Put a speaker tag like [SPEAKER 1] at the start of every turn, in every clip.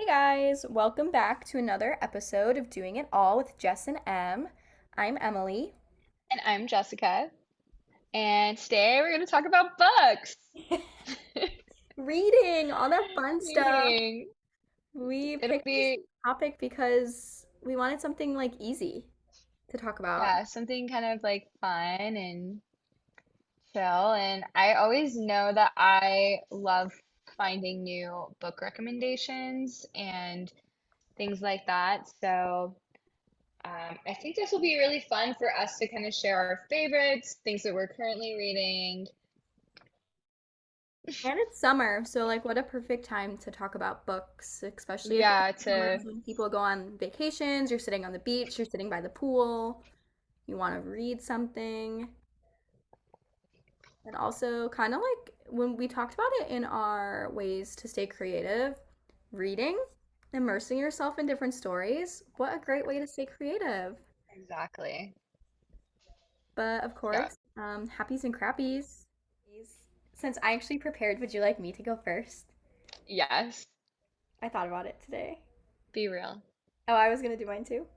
[SPEAKER 1] Hey guys, welcome back to another episode of Doing It All with Jess and Em. I'm Emily.
[SPEAKER 2] And I'm Jessica, and today we're going to talk about books.
[SPEAKER 1] Reading, all that fun stuff.
[SPEAKER 2] Reading.
[SPEAKER 1] We
[SPEAKER 2] It'll
[SPEAKER 1] picked this
[SPEAKER 2] be,
[SPEAKER 1] topic because we wanted something like easy to talk about.
[SPEAKER 2] yeah, something kind of like fun and chill. And I always know that I love finding new book recommendations and things like that. So I think this will be really fun for us to kind of share our favorites, things that we're currently reading.
[SPEAKER 1] And it's summer, so like what a perfect time to talk about books, especially if
[SPEAKER 2] Yeah,
[SPEAKER 1] it's summer,
[SPEAKER 2] to
[SPEAKER 1] when people go on vacations, you're sitting on the beach, you're sitting by the pool, you want to read something. And also, kind of like when we talked about it in our ways to stay creative, reading, immersing yourself in different stories. What a great way to stay creative.
[SPEAKER 2] exactly.
[SPEAKER 1] But of
[SPEAKER 2] Yeah.
[SPEAKER 1] course, happies and crappies. Since I actually prepared, would you like me to go first?
[SPEAKER 2] Yes.
[SPEAKER 1] I thought about it today.
[SPEAKER 2] Be real.
[SPEAKER 1] Oh, I was gonna do mine too.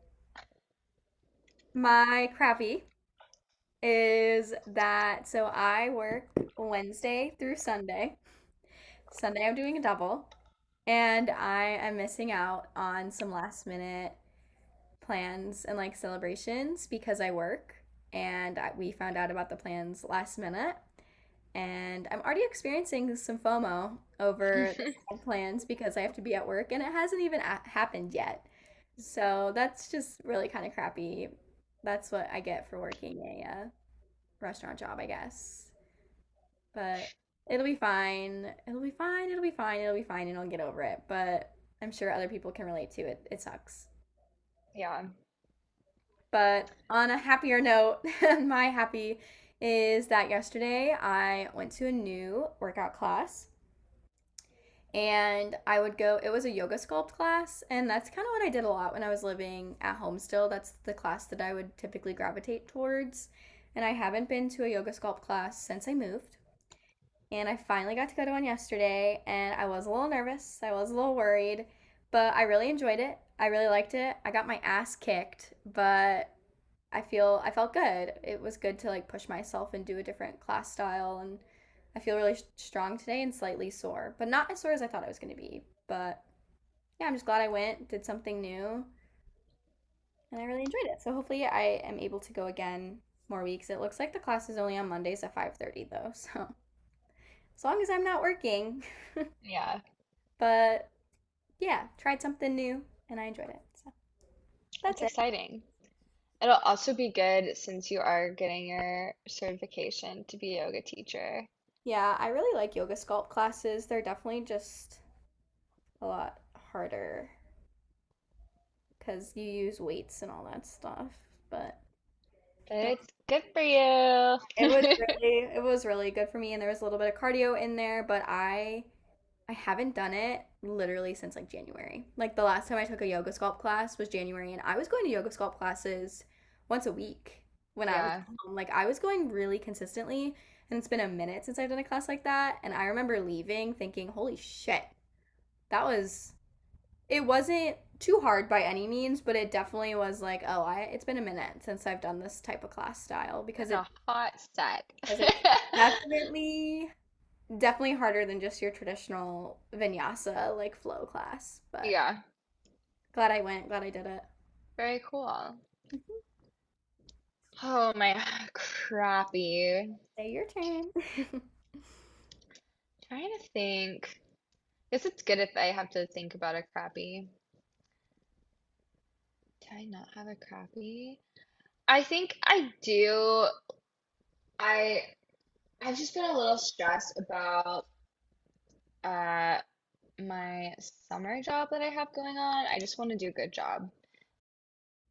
[SPEAKER 1] My crappy is that so I work Wednesday through Sunday. Sunday I'm doing a double. And I am missing out on some last minute plans and like celebrations because I work. And we found out about the plans last minute. And I'm already experiencing some FOMO over the plans because I have to be at work and it hasn't even happened yet. So that's just really kind of crappy. That's what I get for working a restaurant job, I guess. But it'll be fine. It'll be fine. It'll be fine. It'll be fine, and I'll get over it. But I'm sure other people can relate to it. It sucks.
[SPEAKER 2] Yeah.
[SPEAKER 1] But on a happier note, my happy is that yesterday I went to a new workout class and I would go, it was a yoga sculpt class, and that's kind of what I did a lot when I was living at home still. That's the class that I would typically gravitate towards. And I haven't been to a yoga sculpt class since I moved. And I finally got to go to one yesterday, and I was a little nervous. I was a little worried, but I really enjoyed it. I really liked it. I got my ass kicked, but I felt good. It was good to like push myself and do a different class style, and I feel really strong today and slightly sore, but not as sore as I thought I was going to be. But yeah, I'm just glad I went, did something new, and I really enjoyed it. So hopefully I am able to go again more weeks. It looks like the class is only on Mondays at 5:30 though, so as long as I'm not working.
[SPEAKER 2] Yeah.
[SPEAKER 1] But yeah, tried something new and I enjoyed it. So
[SPEAKER 2] That's
[SPEAKER 1] that's it.
[SPEAKER 2] exciting. It'll also be good since you are getting your certification to be a yoga teacher.
[SPEAKER 1] Yeah, I really like yoga sculpt classes. They're definitely just a lot harder because you use weights and all that stuff. But
[SPEAKER 2] But
[SPEAKER 1] yeah,
[SPEAKER 2] it's good for you.
[SPEAKER 1] it was really good for me, and there was a little bit of cardio in there. But I haven't done it literally since like January. Like the last time I took a yoga sculpt class was January, and I was going to yoga sculpt classes once a week when I was
[SPEAKER 2] Yeah.
[SPEAKER 1] home. Like I was going really consistently, and it's been a minute since I've done a class like that. And I remember leaving thinking, holy shit, that was, it wasn't too hard by any means, but it definitely was like, oh, it's been a minute since I've done this type of class style
[SPEAKER 2] It's a hot set.
[SPEAKER 1] because it's definitely definitely harder than just your traditional vinyasa like flow class. But
[SPEAKER 2] Yeah.
[SPEAKER 1] glad I went, glad I did it.
[SPEAKER 2] Very cool.
[SPEAKER 1] Mhm.
[SPEAKER 2] Oh, my crappy.
[SPEAKER 1] Say your turn.
[SPEAKER 2] Trying to think. Guess it's good if I have to think about a crappy. Do I not have a crappy? I think I do. I I've just been a little stressed about uh my summer job that I have going on. I just want to do a good job.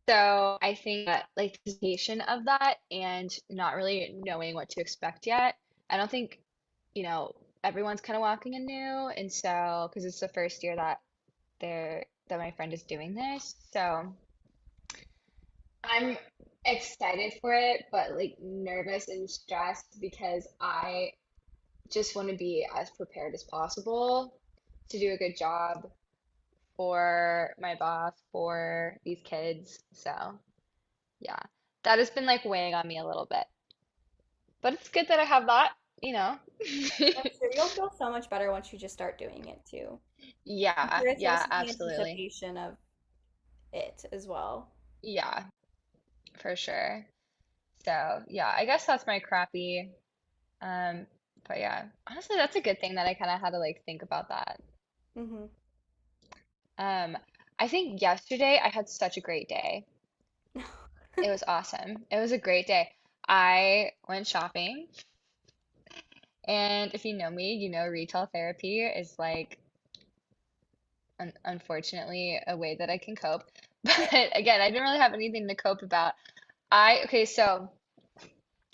[SPEAKER 2] So I think that like the anticipation of that and not really knowing what to expect yet. I don't think, everyone's kind of walking in new, and so because it's the first year that my friend is doing this. So I'm excited for it, but like nervous and stressed because I just want to be as prepared as possible to do a good job for my boss, for these kids. So, yeah, that has been like weighing on me a little bit. But it's good that I have that, you know.
[SPEAKER 1] I'm sure you'll feel so much better once you just start doing it too. I'm
[SPEAKER 2] Yeah,
[SPEAKER 1] sure it's
[SPEAKER 2] yeah,
[SPEAKER 1] also the
[SPEAKER 2] absolutely.
[SPEAKER 1] anticipation of it as well.
[SPEAKER 2] Yeah, for sure. So, yeah, I guess that's my crappy. Um, but yeah, honestly, that's a good thing that I kind of had to like think about that.
[SPEAKER 1] Hmm.
[SPEAKER 2] Um, I think yesterday I had such a great day. It was awesome. It was a great day. I went shopping, and if you know me, you know retail therapy is like unfortunately a way that I can cope. But again, I didn't really have anything to cope about. Okay, so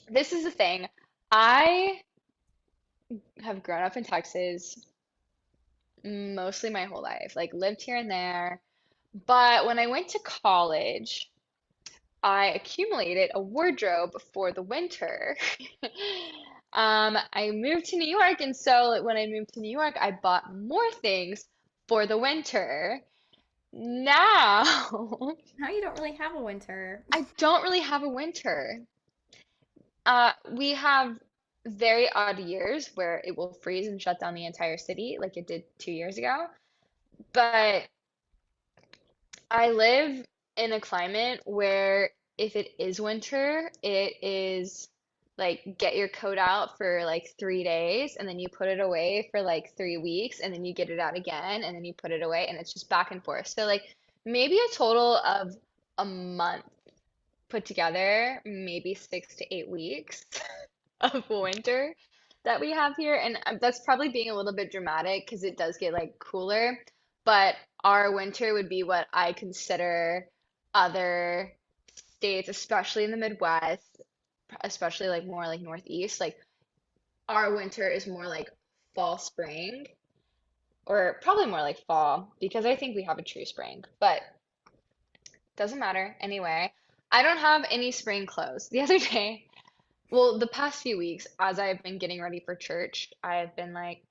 [SPEAKER 2] this is the thing. I have grown up in Texas mostly my whole life, like lived here and there. But when I went to college, I accumulated a wardrobe for the winter. I moved to New York, and so when I moved to New York, I bought more things for the winter. Now,
[SPEAKER 1] Now you don't really have a winter.
[SPEAKER 2] I don't really have a winter. We have very odd years where it will freeze and shut down the entire city, like it did 2 years ago. But I live in a climate where if it is winter, it is like get your coat out for like 3 days and then you put it away for like 3 weeks and then you get it out again and then you put it away and it's just back and forth. So like maybe a total of a month put together, maybe 6 to 8 weeks of winter that we have here. And that's probably being a little bit dramatic because it does get like cooler. But our winter would be what I consider other states, especially in the Midwest, especially like more like Northeast. Like our winter is more like fall, spring, or probably more like fall because I think we have a true spring. But doesn't matter. Anyway, I don't have any spring clothes. The other day, well, the past few weeks, as I've been getting ready for church, I've been like,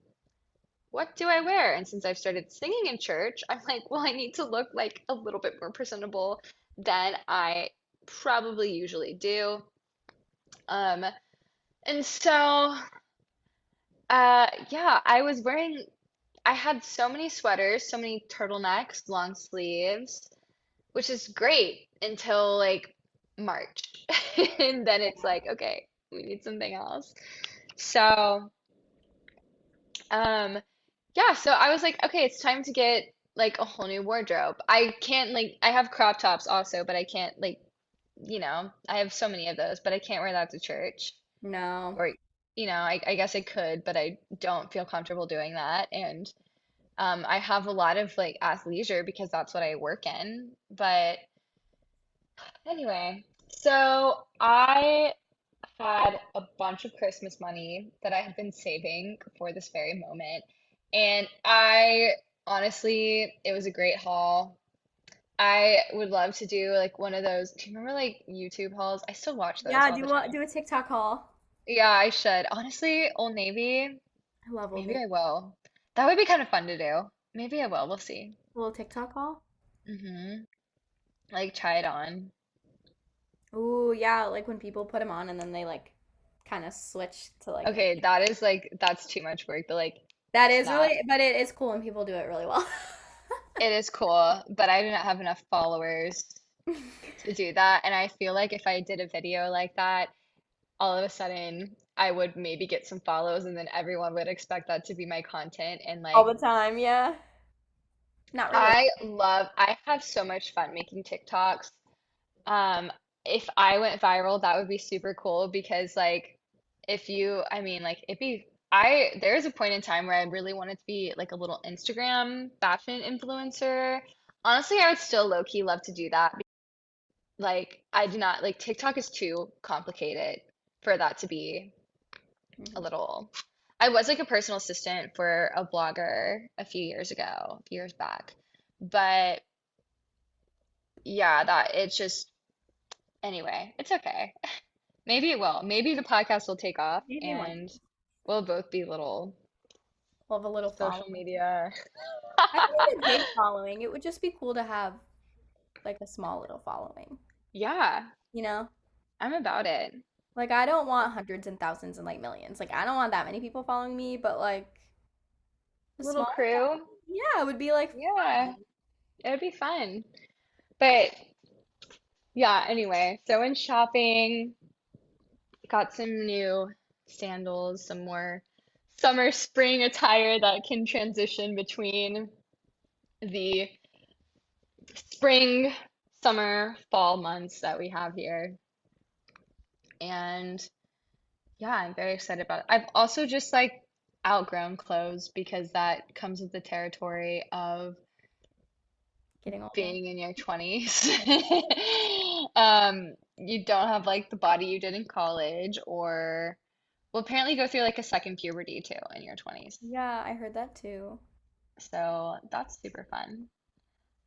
[SPEAKER 2] what do I wear? And since I've started singing in church, I'm like, well, I need to look like a little bit more presentable than I probably usually do. Um, and so, yeah, I had so many sweaters, so many turtlenecks, long sleeves, which is great until like March. And then it's like, okay, we need something else. So, um, yeah, so I was like, okay, it's time to get like a whole new wardrobe. I can't like I have crop tops also, but I can't like, I have so many of those, but I can't wear that to church.
[SPEAKER 1] No.
[SPEAKER 2] Or, I guess I could, but I don't feel comfortable doing that. And I have a lot of like athleisure because that's what I work in. But anyway, so I had a bunch of Christmas money that I had been saving for this very moment. And it was a great haul. I would love to do like one of those. Do you remember like YouTube hauls? I still watch those
[SPEAKER 1] Yeah,
[SPEAKER 2] all the time.
[SPEAKER 1] do a TikTok haul.
[SPEAKER 2] Yeah, I should. Honestly, Old Navy,
[SPEAKER 1] I love Old
[SPEAKER 2] maybe
[SPEAKER 1] Navy.
[SPEAKER 2] I will. That would be kind of fun to do. Maybe I will. We'll see.
[SPEAKER 1] A little TikTok haul.
[SPEAKER 2] Like try it on.
[SPEAKER 1] Ooh, yeah, like when people put them on and then they like kind of switch to like
[SPEAKER 2] Okay, that's too much work, but like
[SPEAKER 1] that is
[SPEAKER 2] snap.
[SPEAKER 1] really, but it is cool when people do it really well.
[SPEAKER 2] It is cool, but I do not have enough followers to do that. And I feel like if I did a video like that, all of a sudden I would maybe get some follows and then everyone would expect that to be my content. And
[SPEAKER 1] All
[SPEAKER 2] like,
[SPEAKER 1] the time, yeah. Not really.
[SPEAKER 2] I have so much fun making TikToks. Um, if I went viral, that would be super cool because like, I mean, like, there's a point in time where I really wanted to be like a little Instagram fashion influencer. Honestly, I would still low key love to do that. Like, I do not like TikTok is too complicated for that to be a
[SPEAKER 1] Mhm.
[SPEAKER 2] little. I was like a personal assistant for a blogger a few years ago, a few years back. But yeah, that it's just anyway, it's okay. Maybe it will. Maybe the podcast will take off
[SPEAKER 1] Maybe one.
[SPEAKER 2] and we'll both be little
[SPEAKER 1] We'll have a little
[SPEAKER 2] social
[SPEAKER 1] following.
[SPEAKER 2] media.
[SPEAKER 1] I don't need a big following. It would just be cool to have like a small little following,
[SPEAKER 2] Yeah,
[SPEAKER 1] you know?
[SPEAKER 2] I'm about it.
[SPEAKER 1] Like I don't want hundreds and thousands and like millions. Like I don't want that many people following me, but like a
[SPEAKER 2] Little
[SPEAKER 1] small
[SPEAKER 2] crew.
[SPEAKER 1] following, yeah, it would be like
[SPEAKER 2] Yeah,
[SPEAKER 1] fun.
[SPEAKER 2] it'd be fun. But yeah, anyway, so went shopping, got some new sandals, some more summer spring attire that can transition between the spring, summer, fall months that we have here. And yeah, I'm very excited about it. I've also just like outgrown clothes because that comes with the territory of
[SPEAKER 1] Getting older.
[SPEAKER 2] being in your 20s. You don't have like the body you did in college, or well, apparently go through like a second puberty too in your 20s.
[SPEAKER 1] Yeah, I heard that too.
[SPEAKER 2] So that's super fun.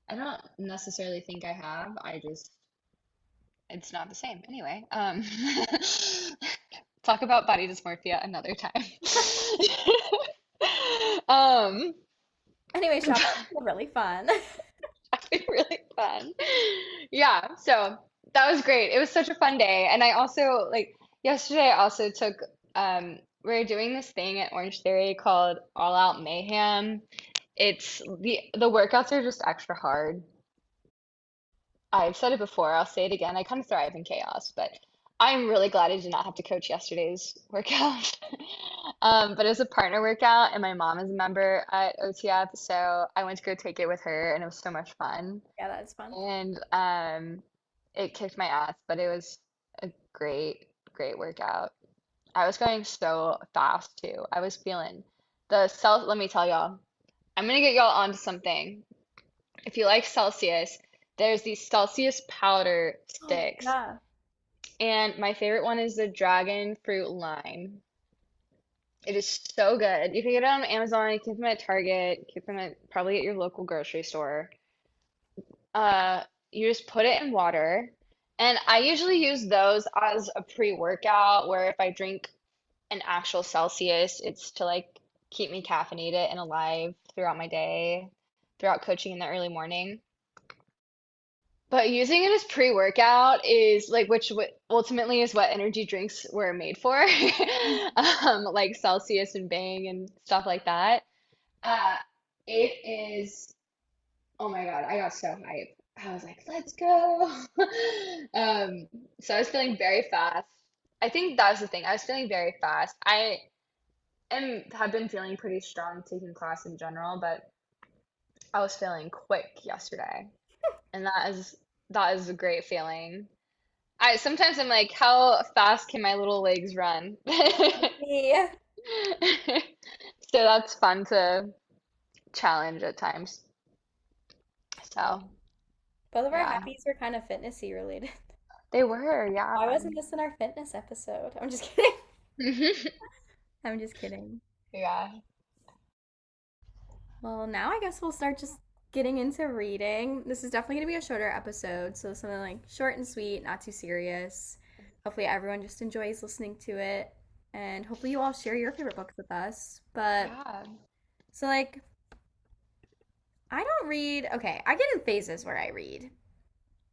[SPEAKER 2] I don't necessarily think I have. I just it's not the same. Anyway, talk about body dysmorphia another time. Um,
[SPEAKER 1] Anyway, shopping was really fun.
[SPEAKER 2] actually really fun. Yeah, so that was great. It was such a fun day. And I also like yesterday I also took we are doing this thing at Orange Theory called All Out Mayhem. It's the workouts are just extra hard. I've said it before, I'll say it again. I kind of thrive in chaos, but I'm really glad I did not have to coach yesterday's workout. But it was a partner workout, and my mom is a member at OTF, so I went to go take it with her, and it was so much fun.
[SPEAKER 1] Yeah, that's fun.
[SPEAKER 2] And it kicked my ass, but it was a great, great workout. I was going so fast too. I was feeling the self. Let me tell y'all, I'm gonna get y'all onto something. If you like Celsius, there's these Celsius powder sticks.
[SPEAKER 1] Yeah.
[SPEAKER 2] And my favorite one is the dragon fruit lime. It is so good. You can get it on Amazon, you can get them at Target, get them at probably at your local grocery store. You just put it in water. And I usually use those as a pre-workout where if I drink an actual Celsius, it's to like keep me caffeinated and alive throughout my day, throughout coaching in the early morning. But using it as pre-workout is like which ultimately is what energy drinks were made for, like Celsius and Bang and stuff like that. Uh, it is, oh my God, I got so hyped. I was like, let's go. Um, so I was feeling very fast. I think that was the thing. I was feeling very fast. I am have been feeling pretty strong taking class in general, but I was feeling quick yesterday, and that is a great feeling. I sometimes I'm like, how fast can my little legs run?
[SPEAKER 1] Yeah.
[SPEAKER 2] So that's fun to challenge at times.
[SPEAKER 1] Yeah.
[SPEAKER 2] So
[SPEAKER 1] Both of our
[SPEAKER 2] yeah,
[SPEAKER 1] happies were kind of fitnessy related.
[SPEAKER 2] they were, yeah.
[SPEAKER 1] Why wasn't this in our fitness episode? I'm just kidding.
[SPEAKER 2] Mhm.
[SPEAKER 1] I'm just kidding.
[SPEAKER 2] Yeah,
[SPEAKER 1] Well, now I guess we'll start just getting into reading. This is definitely going to be a shorter episode, so something like short and sweet, not too serious. Hopefully, everyone just enjoys listening to it, and hopefully, you all share your favorite books with us. But
[SPEAKER 2] yeah,
[SPEAKER 1] so, like, I don't read, okay, I get in phases where I read.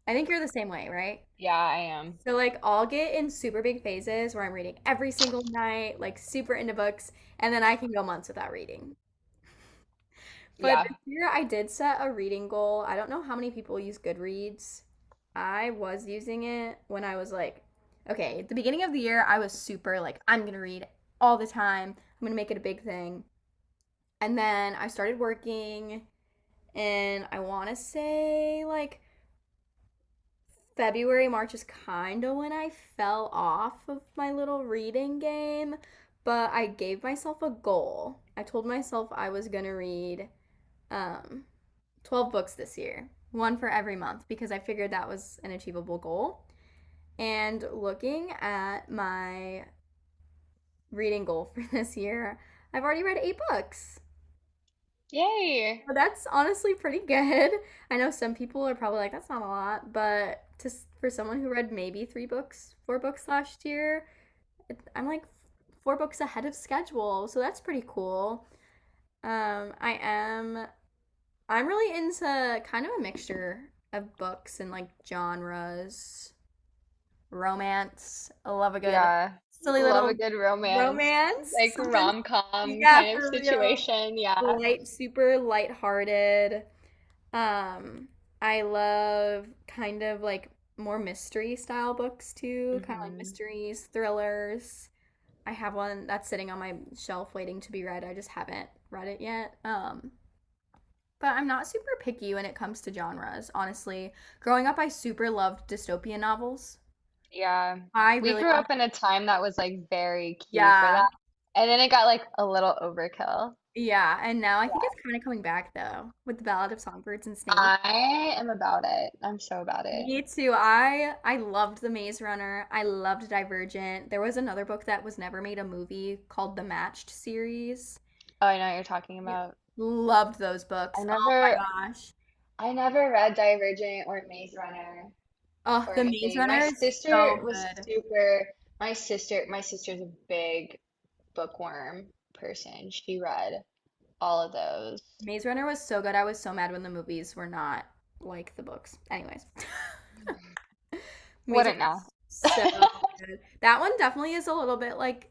[SPEAKER 1] I think you're the same way, right?
[SPEAKER 2] yeah, I am.
[SPEAKER 1] So, like, I'll get in super big phases where I'm reading every single night, like, super into books, and then I can go months without reading. But
[SPEAKER 2] Yeah,
[SPEAKER 1] this year I did set a reading goal. I don't know how many people use Goodreads. I was using it when I was like, okay, at the beginning of the year, I was super like, I'm going to read all the time. I'm going to make it a big thing. And then I started working, and I want to say like February, March is kind of when I fell off of my little reading game. But I gave myself a goal. I told myself I was going to read um, 12 books this year, one for every month, because I figured that was an achievable goal. And looking at my reading goal for this year, I've already read 8 books.
[SPEAKER 2] yay.
[SPEAKER 1] So that's honestly pretty good. I know some people are probably like, that's not a lot, but for someone who read maybe 3 books, 4 books last year, I'm like 4 books ahead of schedule. So that's pretty cool. I am I'm really into kind of a mixture of books and like genres. Romance. I love a good
[SPEAKER 2] Yeah.
[SPEAKER 1] silly
[SPEAKER 2] Love a
[SPEAKER 1] little
[SPEAKER 2] good romance.
[SPEAKER 1] romance.
[SPEAKER 2] Like
[SPEAKER 1] Something,
[SPEAKER 2] rom-com
[SPEAKER 1] yeah,
[SPEAKER 2] kind of
[SPEAKER 1] for real.
[SPEAKER 2] situation. Yeah.
[SPEAKER 1] Light, super light-hearted. I love kind of like more mystery style books too, kind of like
[SPEAKER 2] Hmm.
[SPEAKER 1] mysteries, thrillers. I have one that's sitting on my shelf waiting to be read. I just haven't read it yet. But I'm not super picky when it comes to genres, honestly. Growing up, I super loved dystopian novels.
[SPEAKER 2] Yeah.
[SPEAKER 1] I
[SPEAKER 2] We
[SPEAKER 1] really
[SPEAKER 2] grew
[SPEAKER 1] wanted,
[SPEAKER 2] up in a time that was like very key for
[SPEAKER 1] yeah,
[SPEAKER 2] that. And then it got like a little overkill.
[SPEAKER 1] yeah. And now I think it's kind of coming back though with the Ballad of Songbirds and Snakes.
[SPEAKER 2] I am about it. I'm so about it.
[SPEAKER 1] Me too. I loved The Maze Runner. I loved Divergent. There was another book that was never made a movie called the Matched series.
[SPEAKER 2] Oh, I know what you're talking
[SPEAKER 1] Yeah.
[SPEAKER 2] about.
[SPEAKER 1] Loved those
[SPEAKER 2] I
[SPEAKER 1] books. Oh
[SPEAKER 2] never
[SPEAKER 1] my gosh.
[SPEAKER 2] I never read Divergent or Maze Runner
[SPEAKER 1] Oh,
[SPEAKER 2] or
[SPEAKER 1] The Maze
[SPEAKER 2] anything. My
[SPEAKER 1] Runner is
[SPEAKER 2] sister
[SPEAKER 1] so
[SPEAKER 2] was
[SPEAKER 1] good.
[SPEAKER 2] super my sister's a big bookworm person. She read all of those.
[SPEAKER 1] Maze Runner was so good. I was so mad when the movies were not like the books. Anyways. Maze
[SPEAKER 2] Wouldn't
[SPEAKER 1] Runner
[SPEAKER 2] know.
[SPEAKER 1] is so good. That one definitely is a little bit like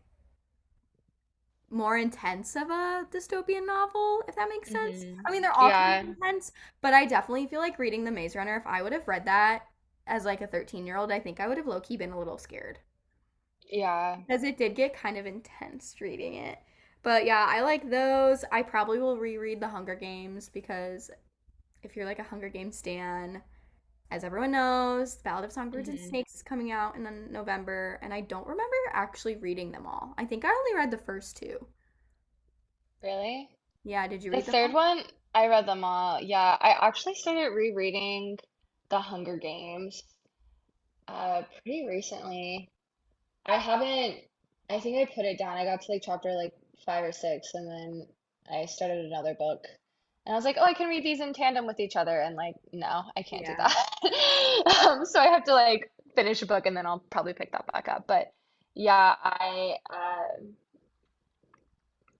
[SPEAKER 1] more intense of a dystopian novel, if that makes sense.
[SPEAKER 2] Hmm.
[SPEAKER 1] I mean, they're all kind of
[SPEAKER 2] Yeah.
[SPEAKER 1] intense, but I definitely feel like reading The Maze Runner, if I would have read that as like a 13-year-old, I think I would have low key been a little scared
[SPEAKER 2] Yeah.
[SPEAKER 1] because it did get kind of intense reading it. But yeah, I like those. I probably will reread The Hunger Games because if you're like a Hunger Games stan, as everyone knows, The Ballad of Songbirds and
[SPEAKER 2] Hmm.
[SPEAKER 1] Snakes is coming out in November, and I don't remember actually reading them all. I think I only read the first two.
[SPEAKER 2] Really?
[SPEAKER 1] Yeah, did you
[SPEAKER 2] The
[SPEAKER 1] read them
[SPEAKER 2] third
[SPEAKER 1] all?
[SPEAKER 2] one, I read them all. Yeah, I actually started rereading The Hunger Games pretty recently. I haven't, I think I put it down. I got to like chapter like 5 or 6 and then I started another book. And I was like, oh, I can read these in tandem with each other. And like, no, I can't do
[SPEAKER 1] Yeah.
[SPEAKER 2] that. So I have to like finish a book and then I'll probably pick that back up. But yeah,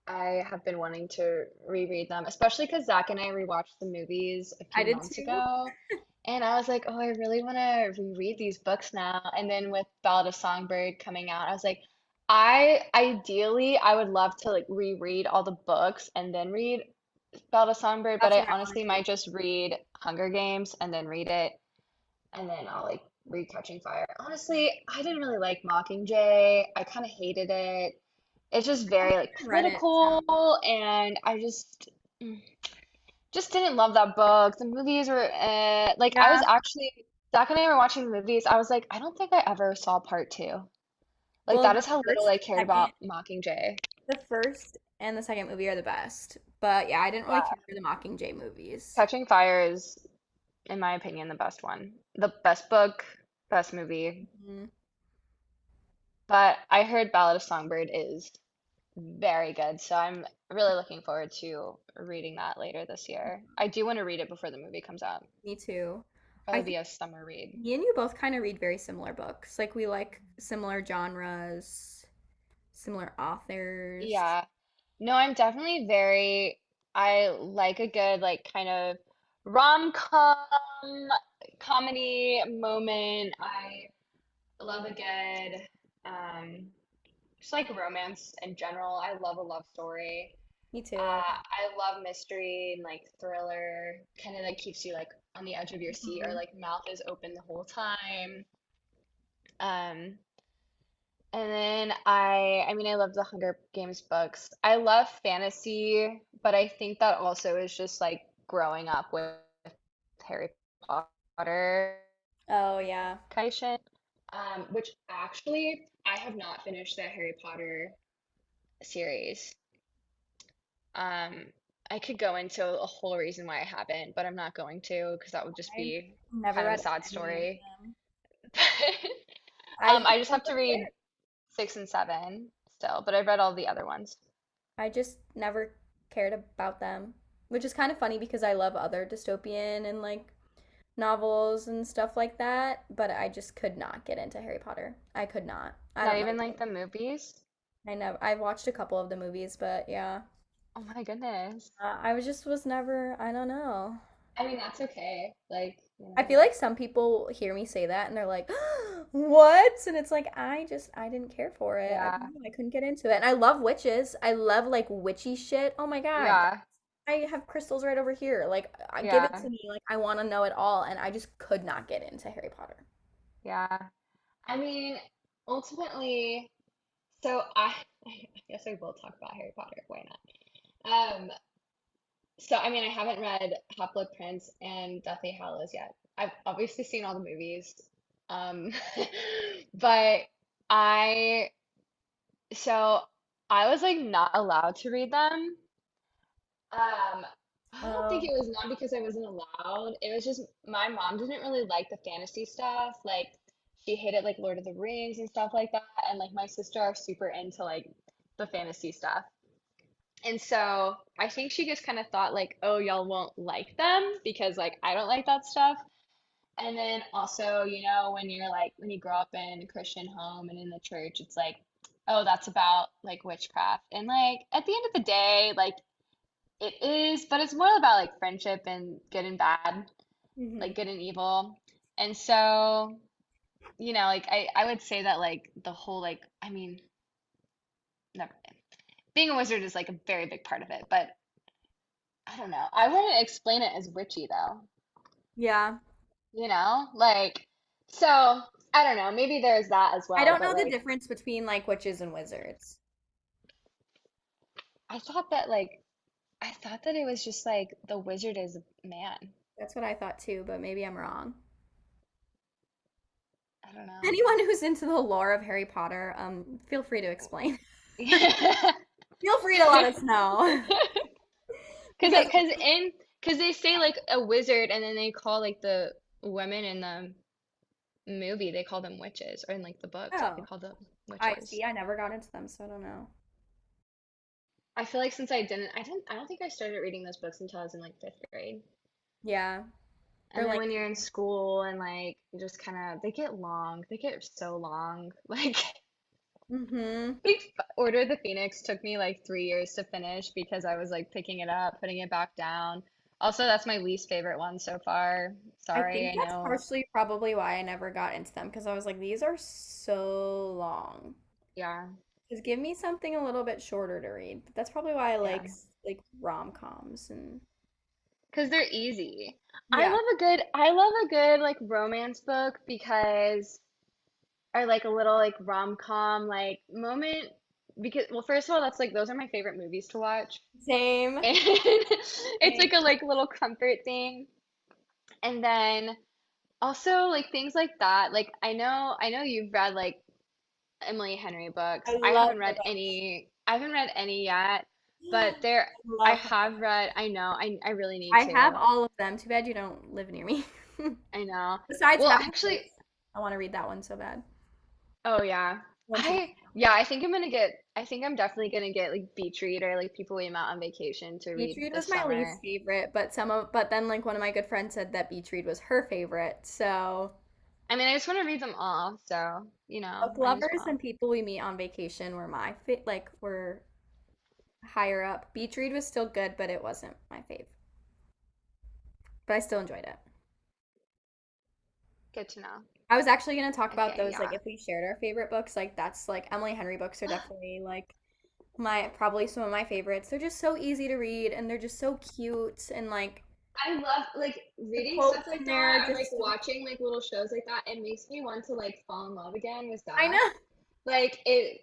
[SPEAKER 2] I have been wanting to reread them, especially because Zach and I rewatched the movies a
[SPEAKER 1] I
[SPEAKER 2] few
[SPEAKER 1] did
[SPEAKER 2] months
[SPEAKER 1] too.
[SPEAKER 2] ago. And I was like, oh, I really want to reread these books now. And then with Ballad of Songbird coming out, I was like, I would love to like reread all the books and then read Ballad of Songbird, but
[SPEAKER 1] That's
[SPEAKER 2] I
[SPEAKER 1] what I want
[SPEAKER 2] honestly
[SPEAKER 1] to do.
[SPEAKER 2] might just read Hunger Games and then read it, and then I'll like read Catching Fire. Honestly, I didn't really like Mockingjay. I kind of hated it. It's just
[SPEAKER 1] I
[SPEAKER 2] very like
[SPEAKER 1] haven't read it,
[SPEAKER 2] political,
[SPEAKER 1] so
[SPEAKER 2] and I just didn't love that book. The movies were like I was
[SPEAKER 1] yeah.
[SPEAKER 2] actually Zach and I were watching the movies. I was like, I don't think I ever saw part two. Like
[SPEAKER 1] Well,
[SPEAKER 2] that is how little I cared about Mockingjay.
[SPEAKER 1] the first and the second movie are the best. But yeah, I didn't really care
[SPEAKER 2] Yeah.
[SPEAKER 1] for the Mockingjay movies.
[SPEAKER 2] Catching Fire is, in my opinion, the best one. The best book, best movie.
[SPEAKER 1] Mhm.
[SPEAKER 2] But I heard Ballad of Songbird is very good, so I'm really looking forward to reading that later this year. I do want to read it before the movie comes out.
[SPEAKER 1] Me too. I
[SPEAKER 2] Probably be
[SPEAKER 1] think
[SPEAKER 2] a summer read.
[SPEAKER 1] me and you both kind of read very similar books. Like we like similar genres, similar authors.
[SPEAKER 2] Yeah. No, I'm definitely I like a good, like, kind of rom-com comedy moment. I love a good, just like romance in general. I love a love story.
[SPEAKER 1] Me too.
[SPEAKER 2] I love mystery and like thriller, kind of like keeps you like on the edge of your seat or
[SPEAKER 1] Mhm.
[SPEAKER 2] like mouth is open the whole time. Um, And then I mean, I love the Hunger Games books. I love fantasy, but I think that also is just like growing up with Harry Potter
[SPEAKER 1] Oh yeah.
[SPEAKER 2] kind of shit. Which actually I have not finished the Harry Potter series. Um, I could go into a whole reason why I haven't, but I'm not going to because that would just
[SPEAKER 1] I've
[SPEAKER 2] be
[SPEAKER 1] never
[SPEAKER 2] kind of a
[SPEAKER 1] read
[SPEAKER 2] sad
[SPEAKER 1] any of
[SPEAKER 2] story.
[SPEAKER 1] them. I've
[SPEAKER 2] I just have to
[SPEAKER 1] never
[SPEAKER 2] read
[SPEAKER 1] cared.
[SPEAKER 2] 6 and 7 still, but I've read all the other ones.
[SPEAKER 1] I just never cared about them, which is kind of funny because I love other dystopian and like novels and stuff like that, but I just could not get into Harry Potter. I could not. I
[SPEAKER 2] Not
[SPEAKER 1] don't know
[SPEAKER 2] even like
[SPEAKER 1] why.
[SPEAKER 2] the movies.
[SPEAKER 1] I've watched a couple of the movies, but yeah.
[SPEAKER 2] Oh my goodness.
[SPEAKER 1] I was never, I don't know.
[SPEAKER 2] I mean, that's okay. Like,
[SPEAKER 1] I feel like some people hear me say that and they're like, "What?" And it's like I didn't care for it. I
[SPEAKER 2] yeah,
[SPEAKER 1] don't know, I couldn't get into it. And I love witches. I love like witchy shit. Oh my God.
[SPEAKER 2] yeah,
[SPEAKER 1] I have crystals right over here. Like give it
[SPEAKER 2] yeah,
[SPEAKER 1] to me. Like I want to know it all and I just could not get into Harry Potter.
[SPEAKER 2] yeah. I mean, ultimately, so I guess I will talk about Harry Potter. Why not? So I mean, I haven't read Half-Blood Prince and Deathly Hallows yet. I've obviously seen all the movies, um, but I so I was like not allowed to read them. I don't think
[SPEAKER 1] Oh.
[SPEAKER 2] it was not because I wasn't allowed. It was just my mom didn't really like the fantasy stuff. Like she hated like Lord of the Rings and stuff like that. And like my sister are super into like the fantasy stuff. And so I think she just kind of thought like, oh, y'all won't like them because like I don't like that stuff. And then also, when you're like when you grow up in a Christian home and in the church, it's like, oh, that's about like witchcraft. And like at the end of the day, like it is, but it's more about like friendship and good and bad,
[SPEAKER 1] Hmm.
[SPEAKER 2] like good and evil. And so, like I would say that like the whole like I mean, never being a wizard is like a very big part of it, but I don't know. I wouldn't explain it as witchy though,
[SPEAKER 1] Yeah.
[SPEAKER 2] Like so I don't know, maybe there's that as
[SPEAKER 1] I
[SPEAKER 2] well,
[SPEAKER 1] don't
[SPEAKER 2] but
[SPEAKER 1] know the
[SPEAKER 2] like
[SPEAKER 1] difference between like witches and wizards.
[SPEAKER 2] I thought that like I thought that it was just like the wizard is a man.
[SPEAKER 1] That's what I thought too, but maybe I'm wrong.
[SPEAKER 2] I don't know.
[SPEAKER 1] Anyone who's into the lore of Harry Potter, feel free to explain. Feel free to let us know.
[SPEAKER 2] Cause
[SPEAKER 1] Because
[SPEAKER 2] cause in cause they say like a wizard and then they call like the women in the movie they call them witches or in like the books they
[SPEAKER 1] oh,
[SPEAKER 2] call them
[SPEAKER 1] I
[SPEAKER 2] witches.
[SPEAKER 1] see. I never got into them, so I don't know.
[SPEAKER 2] I feel like since I don't think I started reading those books until I was in like fifth grade.
[SPEAKER 1] Yeah,
[SPEAKER 2] And
[SPEAKER 1] they're
[SPEAKER 2] then
[SPEAKER 1] like,
[SPEAKER 2] when you're in school and like you just kind of they get long. They get so long. Like
[SPEAKER 1] mm-hmm.
[SPEAKER 2] like Order of the Phoenix took me like 3 years to finish because I was like picking it up, putting it back down. Also, that's my least favorite one so far.
[SPEAKER 1] I
[SPEAKER 2] Sorry,
[SPEAKER 1] think
[SPEAKER 2] I
[SPEAKER 1] that's
[SPEAKER 2] know.
[SPEAKER 1] partially probably why I never got into them because I was like, these are so long.
[SPEAKER 2] Yeah,
[SPEAKER 1] Just give me something a little bit shorter to read. But that's probably why I
[SPEAKER 2] yeah.
[SPEAKER 1] like rom-coms and
[SPEAKER 2] Because they're easy.
[SPEAKER 1] yeah.
[SPEAKER 2] I love a good like romance book because or like a little like rom-com like moment because well first of all that's like those are my favorite movies to watch.
[SPEAKER 1] Same.
[SPEAKER 2] And it's
[SPEAKER 1] Same.
[SPEAKER 2] like a like little comfort thing. And then also like things like that. Like I know you've read like Emily Henry books.
[SPEAKER 1] I love her books.
[SPEAKER 2] I haven't read any yet, but there
[SPEAKER 1] I
[SPEAKER 2] I
[SPEAKER 1] love her
[SPEAKER 2] have
[SPEAKER 1] books.
[SPEAKER 2] read I know I really need
[SPEAKER 1] I have
[SPEAKER 2] to.
[SPEAKER 1] all of them. Too bad you don't live near me.
[SPEAKER 2] I know.
[SPEAKER 1] Besides
[SPEAKER 2] Well,
[SPEAKER 1] Happy
[SPEAKER 2] actually,
[SPEAKER 1] Place. I want to read that one so bad.
[SPEAKER 2] oh yeah.
[SPEAKER 1] Once again.
[SPEAKER 2] I think I think I'm definitely gonna get like Beach Read or like People We Met on Vacation to
[SPEAKER 1] Beach
[SPEAKER 2] read
[SPEAKER 1] Read was
[SPEAKER 2] this
[SPEAKER 1] my least
[SPEAKER 2] summer.
[SPEAKER 1] favorite, but then like one of my good friends said that Beach Read was her favorite. So
[SPEAKER 2] I mean, I just want to read them all, so,
[SPEAKER 1] Book
[SPEAKER 2] might as
[SPEAKER 1] Lovers
[SPEAKER 2] well.
[SPEAKER 1] and People We Meet on Vacation were my like were higher up. Beach Read was still good, but it wasn't my fave. But I still enjoyed it.
[SPEAKER 2] Good to know.
[SPEAKER 1] I was actually going to talk about
[SPEAKER 2] Okay,
[SPEAKER 1] those like
[SPEAKER 2] yeah.
[SPEAKER 1] if we shared our favorite books, like that's like Emily Henry books are definitely like my probably some of my favorites. They're just so easy to read and they're just so cute and like
[SPEAKER 2] I love like
[SPEAKER 1] the
[SPEAKER 2] reading stuff
[SPEAKER 1] quotes
[SPEAKER 2] like
[SPEAKER 1] in there are
[SPEAKER 2] that or like
[SPEAKER 1] just so
[SPEAKER 2] watching like little shows like that. It makes me want to like fall in love again with
[SPEAKER 1] I
[SPEAKER 2] that.
[SPEAKER 1] know.
[SPEAKER 2] Like it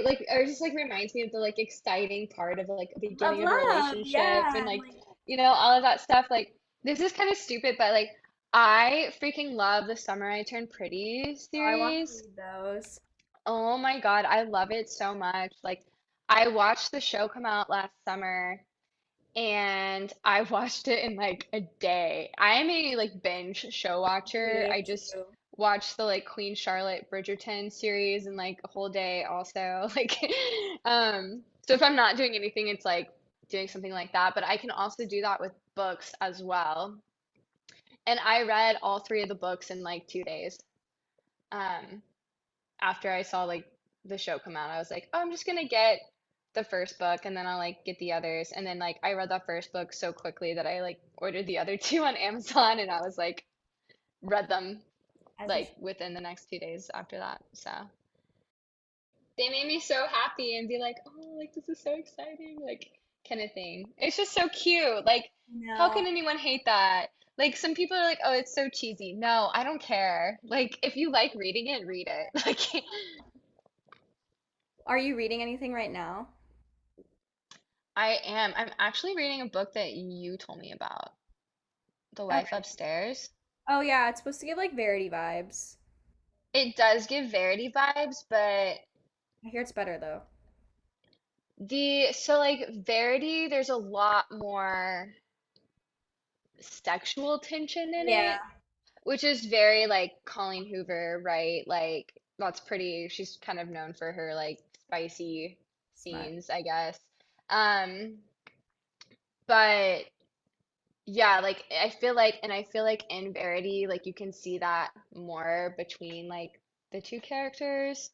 [SPEAKER 2] like or just like reminds me of the like exciting part of like the
[SPEAKER 1] Of
[SPEAKER 2] beginning of a
[SPEAKER 1] love.
[SPEAKER 2] relationship and
[SPEAKER 1] Yeah. And
[SPEAKER 2] like
[SPEAKER 1] like
[SPEAKER 2] all of that stuff. Like this is kind of stupid, but like I freaking love the Summer I Turned Pretty
[SPEAKER 1] oh, I want to
[SPEAKER 2] series.
[SPEAKER 1] read those.
[SPEAKER 2] Oh my God, I love it so much. Like I watched the show come out last summer and I watched it in like a day. I am a like binge show watcher.
[SPEAKER 1] Me
[SPEAKER 2] I just
[SPEAKER 1] too.
[SPEAKER 2] watched the like Queen Charlotte Bridgerton series in like a whole day also. Like so if I'm not doing anything, it's like doing something like that, but I can also do that with books as well. And I read all three of the books in like 2 days. Um after I saw like the show come out, I was like, "Oh, I'm just gonna get the first book and then I'll like get the others. And then like I read that first book so quickly that I like ordered the other two on Amazon and I was like read them
[SPEAKER 1] As you
[SPEAKER 2] like
[SPEAKER 1] should.
[SPEAKER 2] within the next 2 days after that. So they made me so happy and be like, oh, like this is so exciting, like kind of thing. It's just so cute. Like, how
[SPEAKER 1] No.
[SPEAKER 2] can anyone hate that? Like some people are like, oh, it's so cheesy. No, I don't care. Like if you like reading it, read it. Like
[SPEAKER 1] Are you reading anything right now?
[SPEAKER 2] I am. I'm actually reading a book that you told me about, The Wife
[SPEAKER 1] Okay.
[SPEAKER 2] Upstairs.
[SPEAKER 1] Oh yeah, it's supposed to give like Verity vibes.
[SPEAKER 2] It does give Verity vibes, but
[SPEAKER 1] I hear it's better though.
[SPEAKER 2] the so like Verity, there's a lot more sexual tension in
[SPEAKER 1] Yeah,
[SPEAKER 2] it, which is very like Colleen Hoover, right? Like that's pretty, she's kind of known for her like spicy
[SPEAKER 1] smut.
[SPEAKER 2] scenes, I guess. Um, but yeah, like I feel like in Verity, like you can see that more between like the two characters,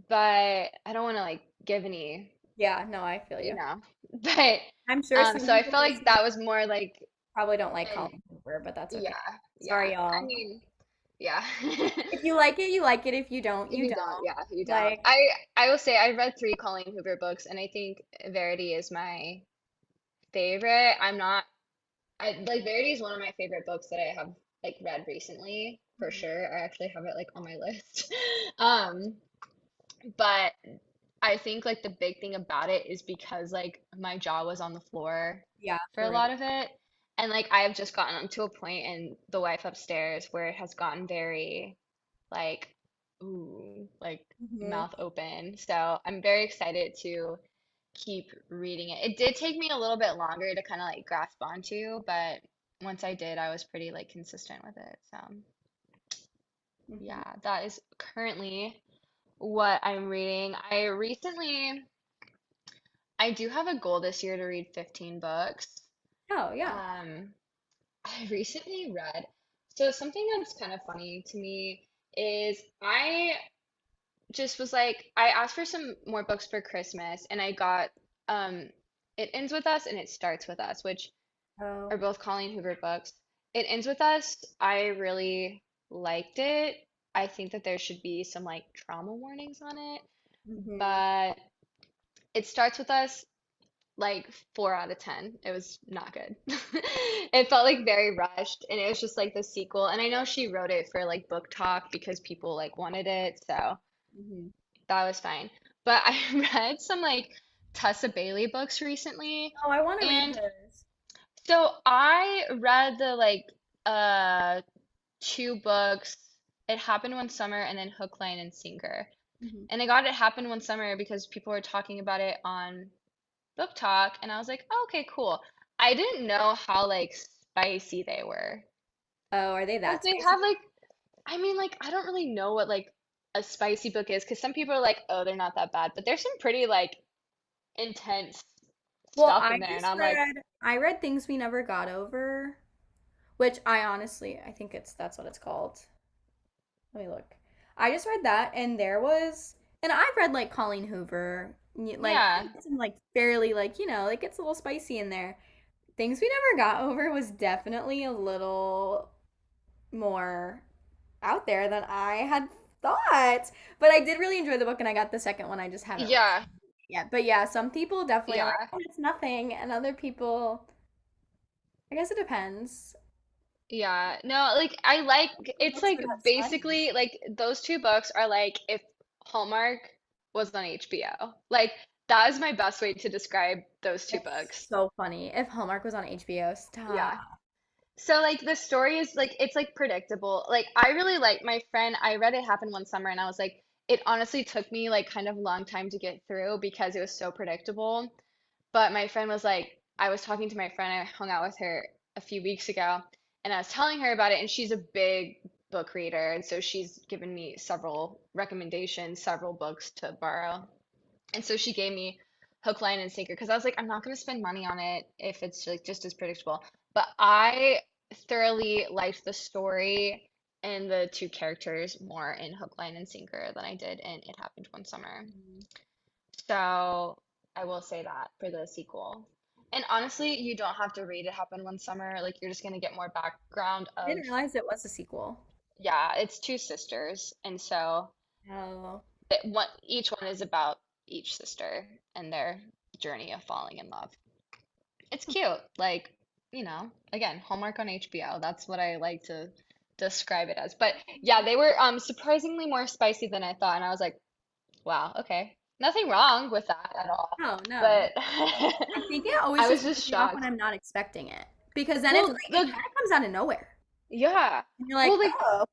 [SPEAKER 2] but I don't want to like give any,
[SPEAKER 1] Yeah, no, I feel
[SPEAKER 2] you
[SPEAKER 1] you.
[SPEAKER 2] know. But
[SPEAKER 1] I'm sure some
[SPEAKER 2] so I
[SPEAKER 1] people
[SPEAKER 2] felt like
[SPEAKER 1] listening
[SPEAKER 2] that was more like
[SPEAKER 1] probably don't like
[SPEAKER 2] an
[SPEAKER 1] Colin Cooper, but that's
[SPEAKER 2] yeah,
[SPEAKER 1] okay.
[SPEAKER 2] yeah.
[SPEAKER 1] Sorry,
[SPEAKER 2] I
[SPEAKER 1] y'all.
[SPEAKER 2] mean, yeah.
[SPEAKER 1] If you like it, you like it. If you don't,
[SPEAKER 2] If
[SPEAKER 1] you
[SPEAKER 2] you don't,
[SPEAKER 1] don't.
[SPEAKER 2] yeah, you don't.
[SPEAKER 1] Like,
[SPEAKER 2] I will say I read three Colleen Hoover books, and I think Verity is my favorite. I'm not. I like Verity is one of my favorite books that I have like read recently for
[SPEAKER 1] mhm.
[SPEAKER 2] sure. I actually have it like on my list. Um, but I think like the big thing about it is because like my jaw was on the floor
[SPEAKER 1] Yeah,
[SPEAKER 2] for
[SPEAKER 1] for
[SPEAKER 2] a
[SPEAKER 1] real.
[SPEAKER 2] lot of it. And like I have just gotten to a point in The Wife Upstairs where it has gotten very like ooh, like
[SPEAKER 1] Hmm.
[SPEAKER 2] mouth open. So I'm very excited to keep reading it. It did take me a little bit longer to kind of like grasp onto, but once I did, I was pretty like consistent with it. So
[SPEAKER 1] Hmm.
[SPEAKER 2] yeah, that is currently what I'm reading. I do have a goal this year to read 15 books.
[SPEAKER 1] Oh, yeah.
[SPEAKER 2] Um, I recently read, so something that's kind of funny to me is I just was like, I asked for some more books for Christmas and I got um It Ends With Us and It Starts With Us, which
[SPEAKER 1] Oh.
[SPEAKER 2] are both Colleen Hoover books. It Ends With Us, I really liked it. I think that there should be some like trauma warnings on it,
[SPEAKER 1] Hmm.
[SPEAKER 2] but It Starts With Us, like 4 out of 10. It was not good. It felt like very rushed and it was just like the sequel. And I know she wrote it for like book talk because people like wanted it, so
[SPEAKER 1] Hmm.
[SPEAKER 2] that was fine. But I read some like Tessa Bailey books recently,
[SPEAKER 1] Oh, I want to read
[SPEAKER 2] and
[SPEAKER 1] hers.
[SPEAKER 2] so I read the like uh two books. It Happened One Summer and then Hook, Line, and Sinker.
[SPEAKER 1] Hmm.
[SPEAKER 2] And I got It Happened One Summer because people were talking about it on Book Talk, and I was like, oh, okay, cool. I didn't know how like spicy they were.
[SPEAKER 1] Oh, are they
[SPEAKER 2] Like
[SPEAKER 1] that
[SPEAKER 2] they have
[SPEAKER 1] spicy?
[SPEAKER 2] like, I mean, like I don't really know what like a spicy book is because some people are like, oh, they're not that bad, but there's some pretty like intense
[SPEAKER 1] Well,
[SPEAKER 2] stuff in there, and I'm like,
[SPEAKER 1] I read Things We Never Got Over, which I honestly, I think that's what it's called. Let me look. I just read that, and and I've read like Colleen Hoover, like
[SPEAKER 2] yeah,
[SPEAKER 1] some like fairly like it gets a little spicy in there. Things We Never Got Over was definitely a little more out there than I had thought, but I did really enjoy the book, and I got the second one. I just haven't
[SPEAKER 2] yeah,
[SPEAKER 1] yet. But yeah, some people definitely are like,
[SPEAKER 2] yeah,
[SPEAKER 1] oh, it's nothing, and other people, I guess it depends.
[SPEAKER 2] yeah. No, like I like it's
[SPEAKER 1] Books
[SPEAKER 2] like
[SPEAKER 1] that have smut.
[SPEAKER 2] basically like those two books are like if Hallmark was on HBO. Like that is my best way to describe those two
[SPEAKER 1] That's
[SPEAKER 2] books.
[SPEAKER 1] so funny. If Hallmark was on HBO,
[SPEAKER 2] Yeah.
[SPEAKER 1] stop.
[SPEAKER 2] So like the story is like it's like predictable. Like I really like my friend, I read It Happened One Summer and I was like it honestly took me like kind of a long time to get through because it was so predictable. But my friend was like I was talking to my friend, I hung out with her a few weeks ago and I was telling her about it and she's a big book reader and so she's given me several recommendations, several books to borrow. And so she gave me Hook, Line, and Sinker because I was like, I'm not going to spend money on it if it's like just as predictable. But I thoroughly liked the story and the two characters more in Hook, Line, and Sinker than I did in It Happened One Summer.
[SPEAKER 1] Mhm.
[SPEAKER 2] So I will say that for the sequel. And honestly, you don't have to read It Happened One Summer. Like you're just gonna get more background
[SPEAKER 1] I
[SPEAKER 2] of,
[SPEAKER 1] didn't realize it was a sequel.
[SPEAKER 2] yeah, it's two sisters, and so
[SPEAKER 1] Oh,
[SPEAKER 2] each one is about each sister and their journey of falling in love. It's cute. Like, again, Hallmark on HBO. That's what I like to describe it as. But yeah, they were surprisingly more spicy than I thought, and I was like, wow, okay. Nothing wrong with that at all.
[SPEAKER 1] no, no.
[SPEAKER 2] But
[SPEAKER 1] I think it always
[SPEAKER 2] I
[SPEAKER 1] just
[SPEAKER 2] was
[SPEAKER 1] throws
[SPEAKER 2] just
[SPEAKER 1] me off when
[SPEAKER 2] shocked.
[SPEAKER 1] I'm not expecting it. Because then it's
[SPEAKER 2] Well,
[SPEAKER 1] like, it
[SPEAKER 2] the
[SPEAKER 1] kind of comes out of nowhere.
[SPEAKER 2] yeah.
[SPEAKER 1] And you're
[SPEAKER 2] Well,
[SPEAKER 1] like,
[SPEAKER 2] like
[SPEAKER 1] oh,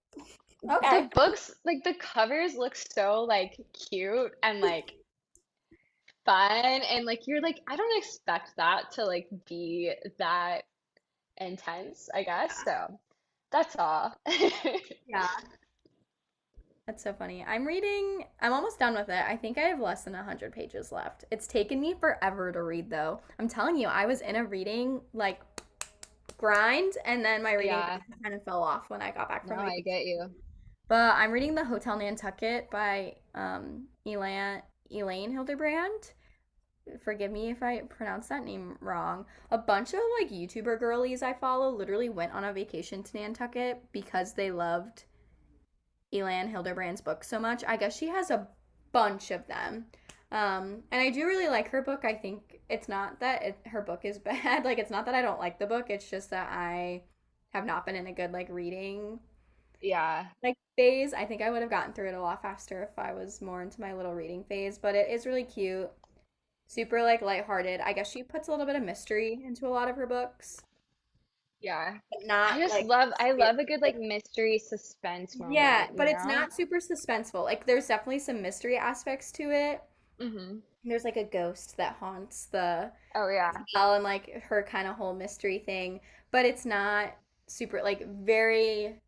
[SPEAKER 2] the
[SPEAKER 1] okay.
[SPEAKER 2] books, like the covers look so like cute and like fun and like you're like I don't expect that to like be that intense, I guess. So that's all.
[SPEAKER 1] Yeah, that's so funny. I'm almost done with it. I think I have less than 100 pages left. It's taken me forever to read, though. I'm telling you, I was in a reading, like, grind, and then my reading
[SPEAKER 2] Yeah.
[SPEAKER 1] kind of fell off when I got back
[SPEAKER 2] No,
[SPEAKER 1] from
[SPEAKER 2] I
[SPEAKER 1] vacation.
[SPEAKER 2] get you.
[SPEAKER 1] But I'm reading The Hotel Nantucket by Elaine Hildebrand. Forgive me if I pronounce that name wrong. A bunch of like YouTuber girlies I follow literally went on a vacation to Nantucket because they loved Elan Hildebrand's book so much. I guess she has a bunch of them. And I do really like her book. I think it's not that her book is bad. Like, it's not that I don't like the book. It's just that I have not been in a good, like, reading,
[SPEAKER 2] Yeah.
[SPEAKER 1] like, phase. I think I would have gotten through it a lot faster if I was more into my little reading phase. But it is really cute. Super, like, lighthearted. I guess she puts a little bit of mystery into a lot of her books,
[SPEAKER 2] Yeah.
[SPEAKER 1] but not, like,
[SPEAKER 2] I
[SPEAKER 1] it,
[SPEAKER 2] love a good like mystery suspense
[SPEAKER 1] yeah,
[SPEAKER 2] moment,
[SPEAKER 1] but
[SPEAKER 2] you
[SPEAKER 1] it's
[SPEAKER 2] know?
[SPEAKER 1] not super suspenseful. Like, there's definitely some mystery aspects to it.
[SPEAKER 2] Mm-hmm.
[SPEAKER 1] There's like a ghost that haunts the
[SPEAKER 2] Oh yeah.
[SPEAKER 1] well and like her kind of whole mystery thing, but it's not super like very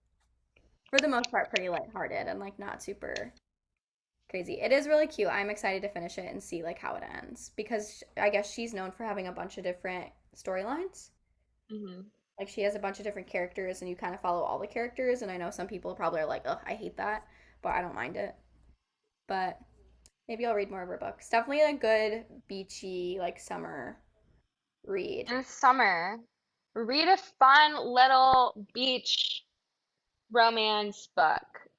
[SPEAKER 1] for the most part pretty lighthearted and like not super crazy. It is really cute. I'm excited to finish it and see like how it ends because I guess she's known for having a bunch of different storylines.
[SPEAKER 2] Mm-hmm.
[SPEAKER 1] Like she has a bunch of different characters and you kind of follow all the characters and I know some people probably are like, "Oh, I hate that," but I don't mind it. But maybe I'll read more of her books. Definitely a good beachy like summer read.
[SPEAKER 2] In summer, read a fun little beach romance book.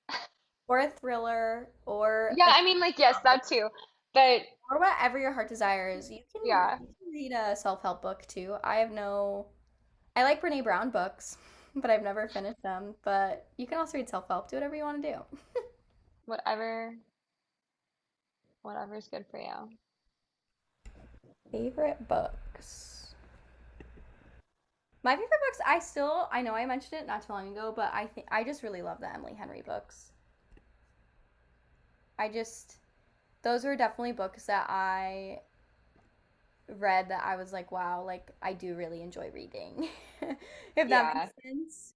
[SPEAKER 1] Or a thriller
[SPEAKER 2] Yeah, I mean like yes, that too. But
[SPEAKER 1] or whatever your heart desires.
[SPEAKER 2] yeah,
[SPEAKER 1] You can read a self-help book too. I like Brene Brown books, but I've never finished them. But you can also read self-help. Do whatever you want to do.
[SPEAKER 2] whatever whatever's good for you.
[SPEAKER 1] Favorite books. My favorite books, I know I mentioned it not too long ago, but I think I just really love the Emily Henry books. I just those were definitely books that I read that I was like, wow, like I do really enjoy reading. If that makes
[SPEAKER 2] Yeah.
[SPEAKER 1] sense.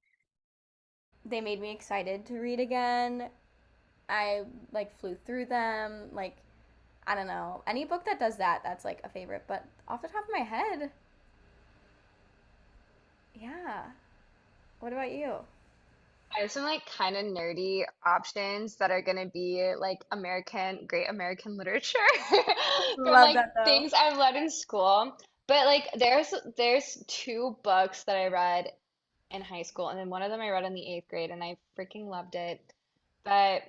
[SPEAKER 1] They made me excited to read again. I like flew through them. Like, I don't know. Any book that does that, that's like a favorite. But off the top of my head, yeah. What about you?
[SPEAKER 2] I have some like kind of nerdy options that are gonna be like Great American literature from
[SPEAKER 1] Love
[SPEAKER 2] like
[SPEAKER 1] that though.
[SPEAKER 2] things I've read in school. But like there's two books that I read in high school, and then one of them I read in the eighth grade, and I freaking loved it. But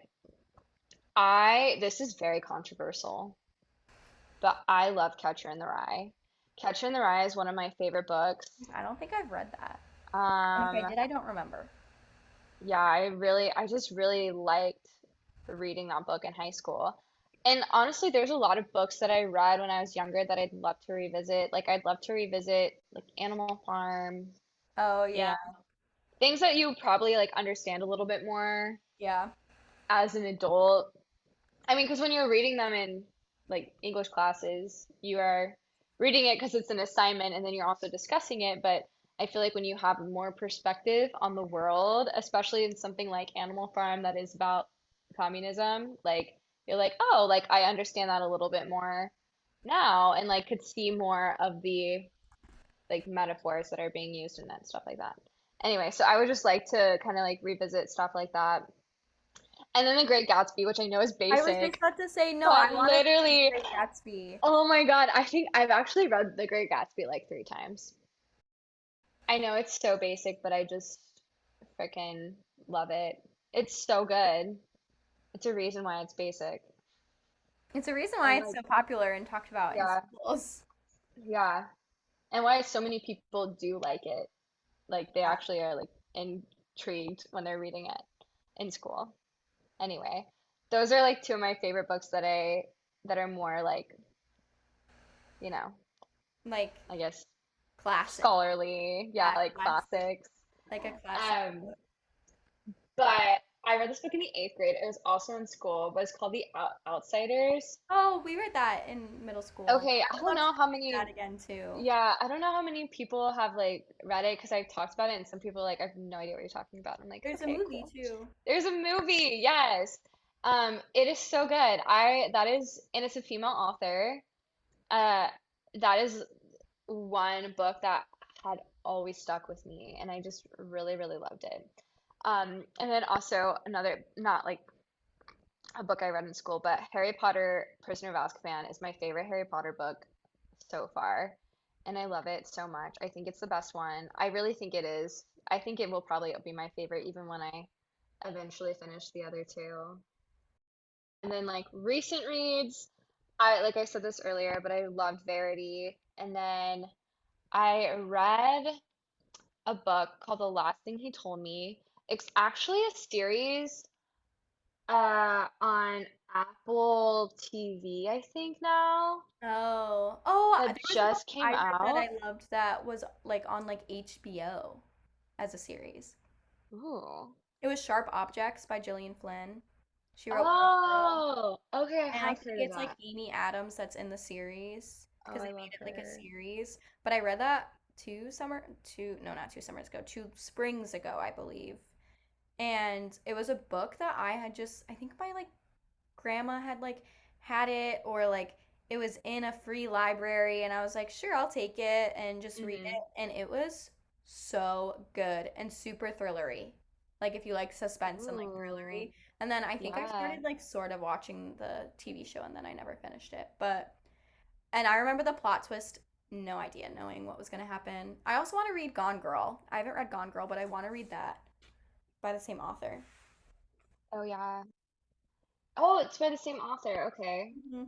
[SPEAKER 2] this is very controversial, but I love Catcher in the Rye. Catcher in the Rye is one of my favorite books.
[SPEAKER 1] I don't think I've read that. And if I
[SPEAKER 2] Um,
[SPEAKER 1] did, I don't remember.
[SPEAKER 2] yeah, I just really liked reading that book in high school. And honestly, there's a lot of books that I read when I was younger that I'd love to revisit. Like I'd love to revisit like Animal Farm,
[SPEAKER 1] Oh,
[SPEAKER 2] you know,
[SPEAKER 1] yeah.
[SPEAKER 2] things that you probably like understand a little bit more
[SPEAKER 1] Yeah.
[SPEAKER 2] as an adult. I mean, because when you're reading them in like English classes, you are reading it because it's an assignment and then you're also discussing it. But I feel like when you have more perspective on the world, especially in something like Animal Farm that is about communism, like you're like, oh, like I understand that a little bit more now and like could see more of the like metaphors that are being used in that stuff like that. Anyway, so I would just like to kind of like revisit stuff like that And then The Great Gatsby, which I know is
[SPEAKER 1] I was just
[SPEAKER 2] basic,
[SPEAKER 1] about to say, no, I
[SPEAKER 2] but
[SPEAKER 1] want to read The
[SPEAKER 2] literally,
[SPEAKER 1] Great Gatsby.
[SPEAKER 2] oh my God, I think I've actually read The Great Gatsby like 3 times. I know it's so basic, but I just freaking love it. It's so good. It's a reason why it's basic.
[SPEAKER 1] It's a reason why
[SPEAKER 2] And
[SPEAKER 1] it's
[SPEAKER 2] like,
[SPEAKER 1] so popular and talked about in
[SPEAKER 2] yeah,
[SPEAKER 1] schools.
[SPEAKER 2] yeah. And why so many people do like it. Like they actually are like intrigued when they're reading it in school. Anyway, those are like two of my favorite books that are more like, you know,
[SPEAKER 1] Like
[SPEAKER 2] I guess
[SPEAKER 1] classic.
[SPEAKER 2] scholarly, yeah,
[SPEAKER 1] Yeah,
[SPEAKER 2] like
[SPEAKER 1] classic.
[SPEAKER 2] classics.
[SPEAKER 1] Like a classic
[SPEAKER 2] Um,
[SPEAKER 1] book.
[SPEAKER 2] but I read this book in the 8th grade. It was also in school, but it's called The Outsiders.
[SPEAKER 1] Oh, we read that in middle school.
[SPEAKER 2] Okay, I
[SPEAKER 1] I'd
[SPEAKER 2] don't
[SPEAKER 1] love to
[SPEAKER 2] know how
[SPEAKER 1] read that
[SPEAKER 2] many,
[SPEAKER 1] again too.
[SPEAKER 2] yeah, I don't know how many people have like read it because I've talked about it and some people are like I have no idea what you're talking about. I'm like,
[SPEAKER 1] There's a
[SPEAKER 2] okay,
[SPEAKER 1] movie
[SPEAKER 2] cool.
[SPEAKER 1] too.
[SPEAKER 2] There's a movie, yes. It is so good. I that is and it's a female author. Uh, that is one book that had always stuck with me and I just really, really loved it. And then also another, not like a book I read in school, but Harry Potter Prisoner of Azkaban is my favorite Harry Potter book so far. And I love it so much. I think it's the best one. I really think it is. I think it will probably be my favorite even when I eventually finish the other two. And then like recent reads, I like I said this earlier, but I loved Verity. And then I read a book called The Last Thing He Told Me. It's actually a series on Apple TV, I think now,
[SPEAKER 1] There
[SPEAKER 2] that
[SPEAKER 1] was a book
[SPEAKER 2] just came
[SPEAKER 1] I read that
[SPEAKER 2] out.
[SPEAKER 1] I loved that was like on like HBO as a series.
[SPEAKER 2] Ooh.
[SPEAKER 1] It was Sharp Objects by Gillian Flynn. She wrote Gone Girl,
[SPEAKER 2] Oh, okay, I
[SPEAKER 1] and I
[SPEAKER 2] have
[SPEAKER 1] think
[SPEAKER 2] heard of
[SPEAKER 1] it's like
[SPEAKER 2] that.
[SPEAKER 1] Amy Adams that's in the series
[SPEAKER 2] Oh,
[SPEAKER 1] because they
[SPEAKER 2] I love
[SPEAKER 1] made it like a
[SPEAKER 2] her.
[SPEAKER 1] series. But I read that no, not 2 summers ago, 2 springs ago, I believe. And it was a book that I had just, I think my like grandma had like had it, or like it was in a free library, and I was like, sure, I'll take it and just read
[SPEAKER 2] Hmm.
[SPEAKER 1] it. And it was so good and super thrillery. Like if you like suspense and like
[SPEAKER 2] Ooh,
[SPEAKER 1] thrillery. And then I think I
[SPEAKER 2] yeah.
[SPEAKER 1] started like sort of watching the TV show and then I never finished it. But and I remember the plot twist, no idea knowing what was going to happen. I also want to read Gone Girl. I haven't read Gone Girl, but I want to read that by the same author.
[SPEAKER 2] Oh, yeah. Oh, it's by the same author. Okay.
[SPEAKER 1] Mm-hmm.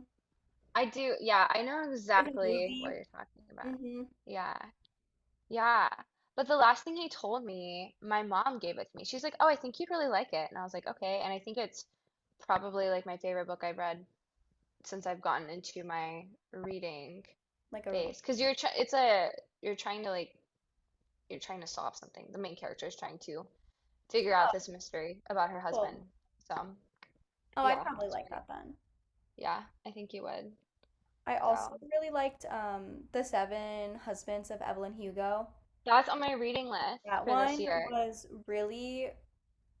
[SPEAKER 2] I do. Yeah, I know
[SPEAKER 1] There's a
[SPEAKER 2] exactly what
[SPEAKER 1] movie.
[SPEAKER 2] you're talking about.
[SPEAKER 1] Mm-hmm.
[SPEAKER 2] Yeah. Yeah. But the last thing he told me, my mom gave it to me. She's like, "Oh, I think you'd really like it." And I was like, "Okay." And I think it's probably like my favorite book I've read since I've gotten into my reading
[SPEAKER 1] Like a
[SPEAKER 2] phase. Because you're try it's a you're trying to like you're trying to solve something. The main character is trying to figure out this mystery about her
[SPEAKER 1] cool.
[SPEAKER 2] husband. So,
[SPEAKER 1] Oh, I'd
[SPEAKER 2] yeah,
[SPEAKER 1] probably
[SPEAKER 2] it's
[SPEAKER 1] like
[SPEAKER 2] great.
[SPEAKER 1] that then.
[SPEAKER 2] Yeah, I think you would.
[SPEAKER 1] I also
[SPEAKER 2] So,
[SPEAKER 1] really liked The Seven Husbands of Evelyn Hugo.
[SPEAKER 2] that's on my reading list
[SPEAKER 1] That
[SPEAKER 2] for this
[SPEAKER 1] one
[SPEAKER 2] year.
[SPEAKER 1] was really,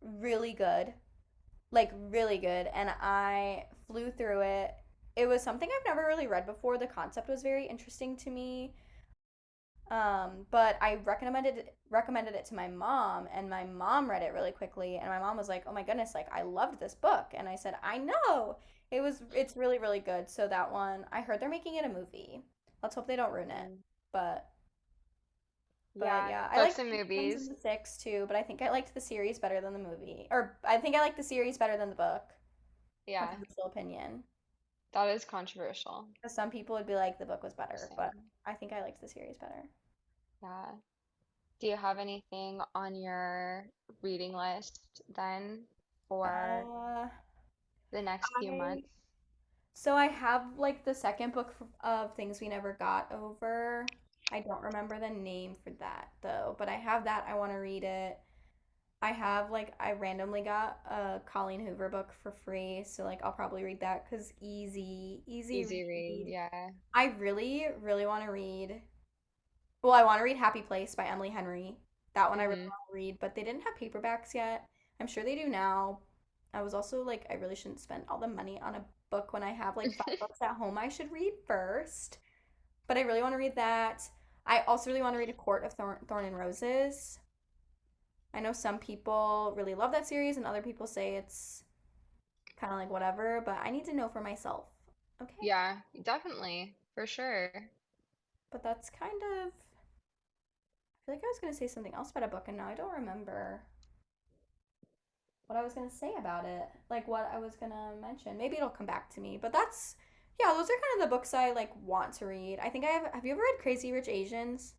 [SPEAKER 1] really good. Like, really good. And I flew through it. It was something I've never really read before. The concept was very interesting to me. But I recommended it to my mom, and my mom read it really quickly, and my mom was like, "Oh my goodness, like I loved this book." And I said, "I know. It's really, really good." So that one, I heard they're making it a movie. Let's hope they don't ruin it.
[SPEAKER 2] Mm.
[SPEAKER 1] But
[SPEAKER 2] Yeah,
[SPEAKER 1] yeah, I
[SPEAKER 2] books
[SPEAKER 1] liked
[SPEAKER 2] and
[SPEAKER 1] Eight Twins
[SPEAKER 2] movies.
[SPEAKER 1] and the Six too, but I think I liked the series better than the movie. Or I think I liked the series better than the book.
[SPEAKER 2] Yeah,
[SPEAKER 1] Controversial opinion.
[SPEAKER 2] that is controversial.
[SPEAKER 1] Because some people would be like the book was better, but
[SPEAKER 2] Interesting.
[SPEAKER 1] I think I liked the series better.
[SPEAKER 2] Yeah. Do you have anything on your reading list then for
[SPEAKER 1] Uh,
[SPEAKER 2] the next few
[SPEAKER 1] I
[SPEAKER 2] months?
[SPEAKER 1] So I have like the second book of Things We Never Got Over. I don't remember the name for that though, but I have that. I want to read it. I have like I randomly got a Colleen Hoover book for free, so like I'll probably read that because easy
[SPEAKER 2] Easy read,
[SPEAKER 1] read.
[SPEAKER 2] yeah.
[SPEAKER 1] I really, really want to read. Well, I want to read Happy Place by Emily Henry. That one I really
[SPEAKER 2] Mm-hmm.
[SPEAKER 1] want to read, but they didn't have paperbacks yet. I'm sure they do now. I was also like, I really shouldn't spend all the money on a book when I have like 5 books at home I should read first. But I really want to read that. I also really want to read A Court of Thorn and Roses. I know some people really love that series, and other people say it's kind of like whatever, but I need to know for myself. Okay?
[SPEAKER 2] Yeah, definitely, for sure.
[SPEAKER 1] But that's kind of, I feel like I was going to say something else about a book and now I don't remember what I was going to say about it. Like what I was going to mention. Maybe it'll come back to me. But that's, yeah, those are kind of the books I like want to read. I think have you ever read Crazy Rich Asians?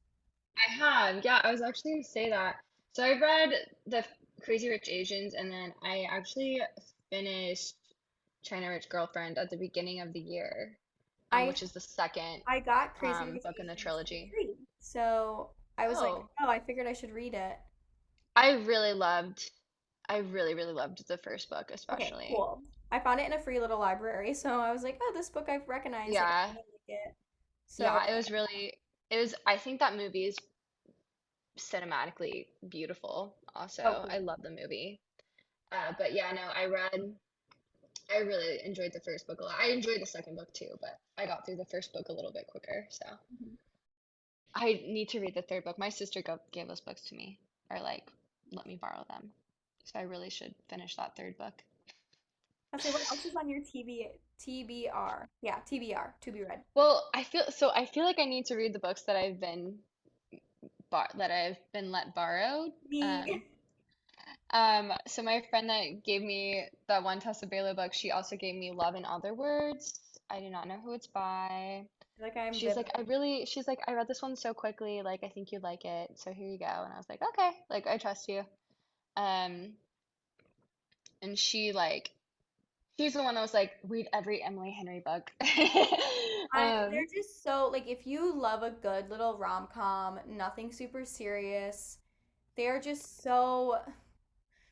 [SPEAKER 2] I have, yeah, I was actually gonna say that. So I read the Crazy Rich Asians, and then I actually finished China Rich Girlfriend at the beginning of the year,
[SPEAKER 1] I
[SPEAKER 2] which is the second
[SPEAKER 1] I got Crazy Rich
[SPEAKER 2] book in the
[SPEAKER 1] Asians for
[SPEAKER 2] trilogy.
[SPEAKER 1] free. So I was like,
[SPEAKER 2] Oh,
[SPEAKER 1] oh, I figured I should read it.
[SPEAKER 2] I really loved, I really, really loved the first book,
[SPEAKER 1] Okay,
[SPEAKER 2] especially.
[SPEAKER 1] cool. I found it in a free little library, so I was like, oh, this book I've recognized. Like, I
[SPEAKER 2] Yeah,
[SPEAKER 1] really like it. So,
[SPEAKER 2] yeah, it was really, it was, I think that movie is cinematically beautiful.
[SPEAKER 1] oh,
[SPEAKER 2] Also,
[SPEAKER 1] cool.
[SPEAKER 2] I love the movie. But yeah, no, I really enjoyed the first book a lot. I enjoyed the second book too, but I got through the first book a little bit quicker. So
[SPEAKER 1] Mhm.
[SPEAKER 2] I need to read the third book. My sister gave those books to me, or like let me borrow them. So I really should finish that third book.
[SPEAKER 1] I'll say, what else is on your TBR? Yeah, TBR, to be read.
[SPEAKER 2] Well, I feel like I need to read the books that I've been let borrowed.
[SPEAKER 1] Me.
[SPEAKER 2] So my friend that gave me that one Tessa Bailey book, she also gave me Love in Other Words. I do not know who it's by.
[SPEAKER 1] Like I'm vivid.
[SPEAKER 2] She's like, I read this one so quickly, like I think you'd like it. So here you go. And I was like, okay, like I trust you. Um, and she's the one that was like, read every Emily Henry book.
[SPEAKER 1] They're
[SPEAKER 2] Um,
[SPEAKER 1] just so like if you love a good little rom-com, nothing super serious, they're just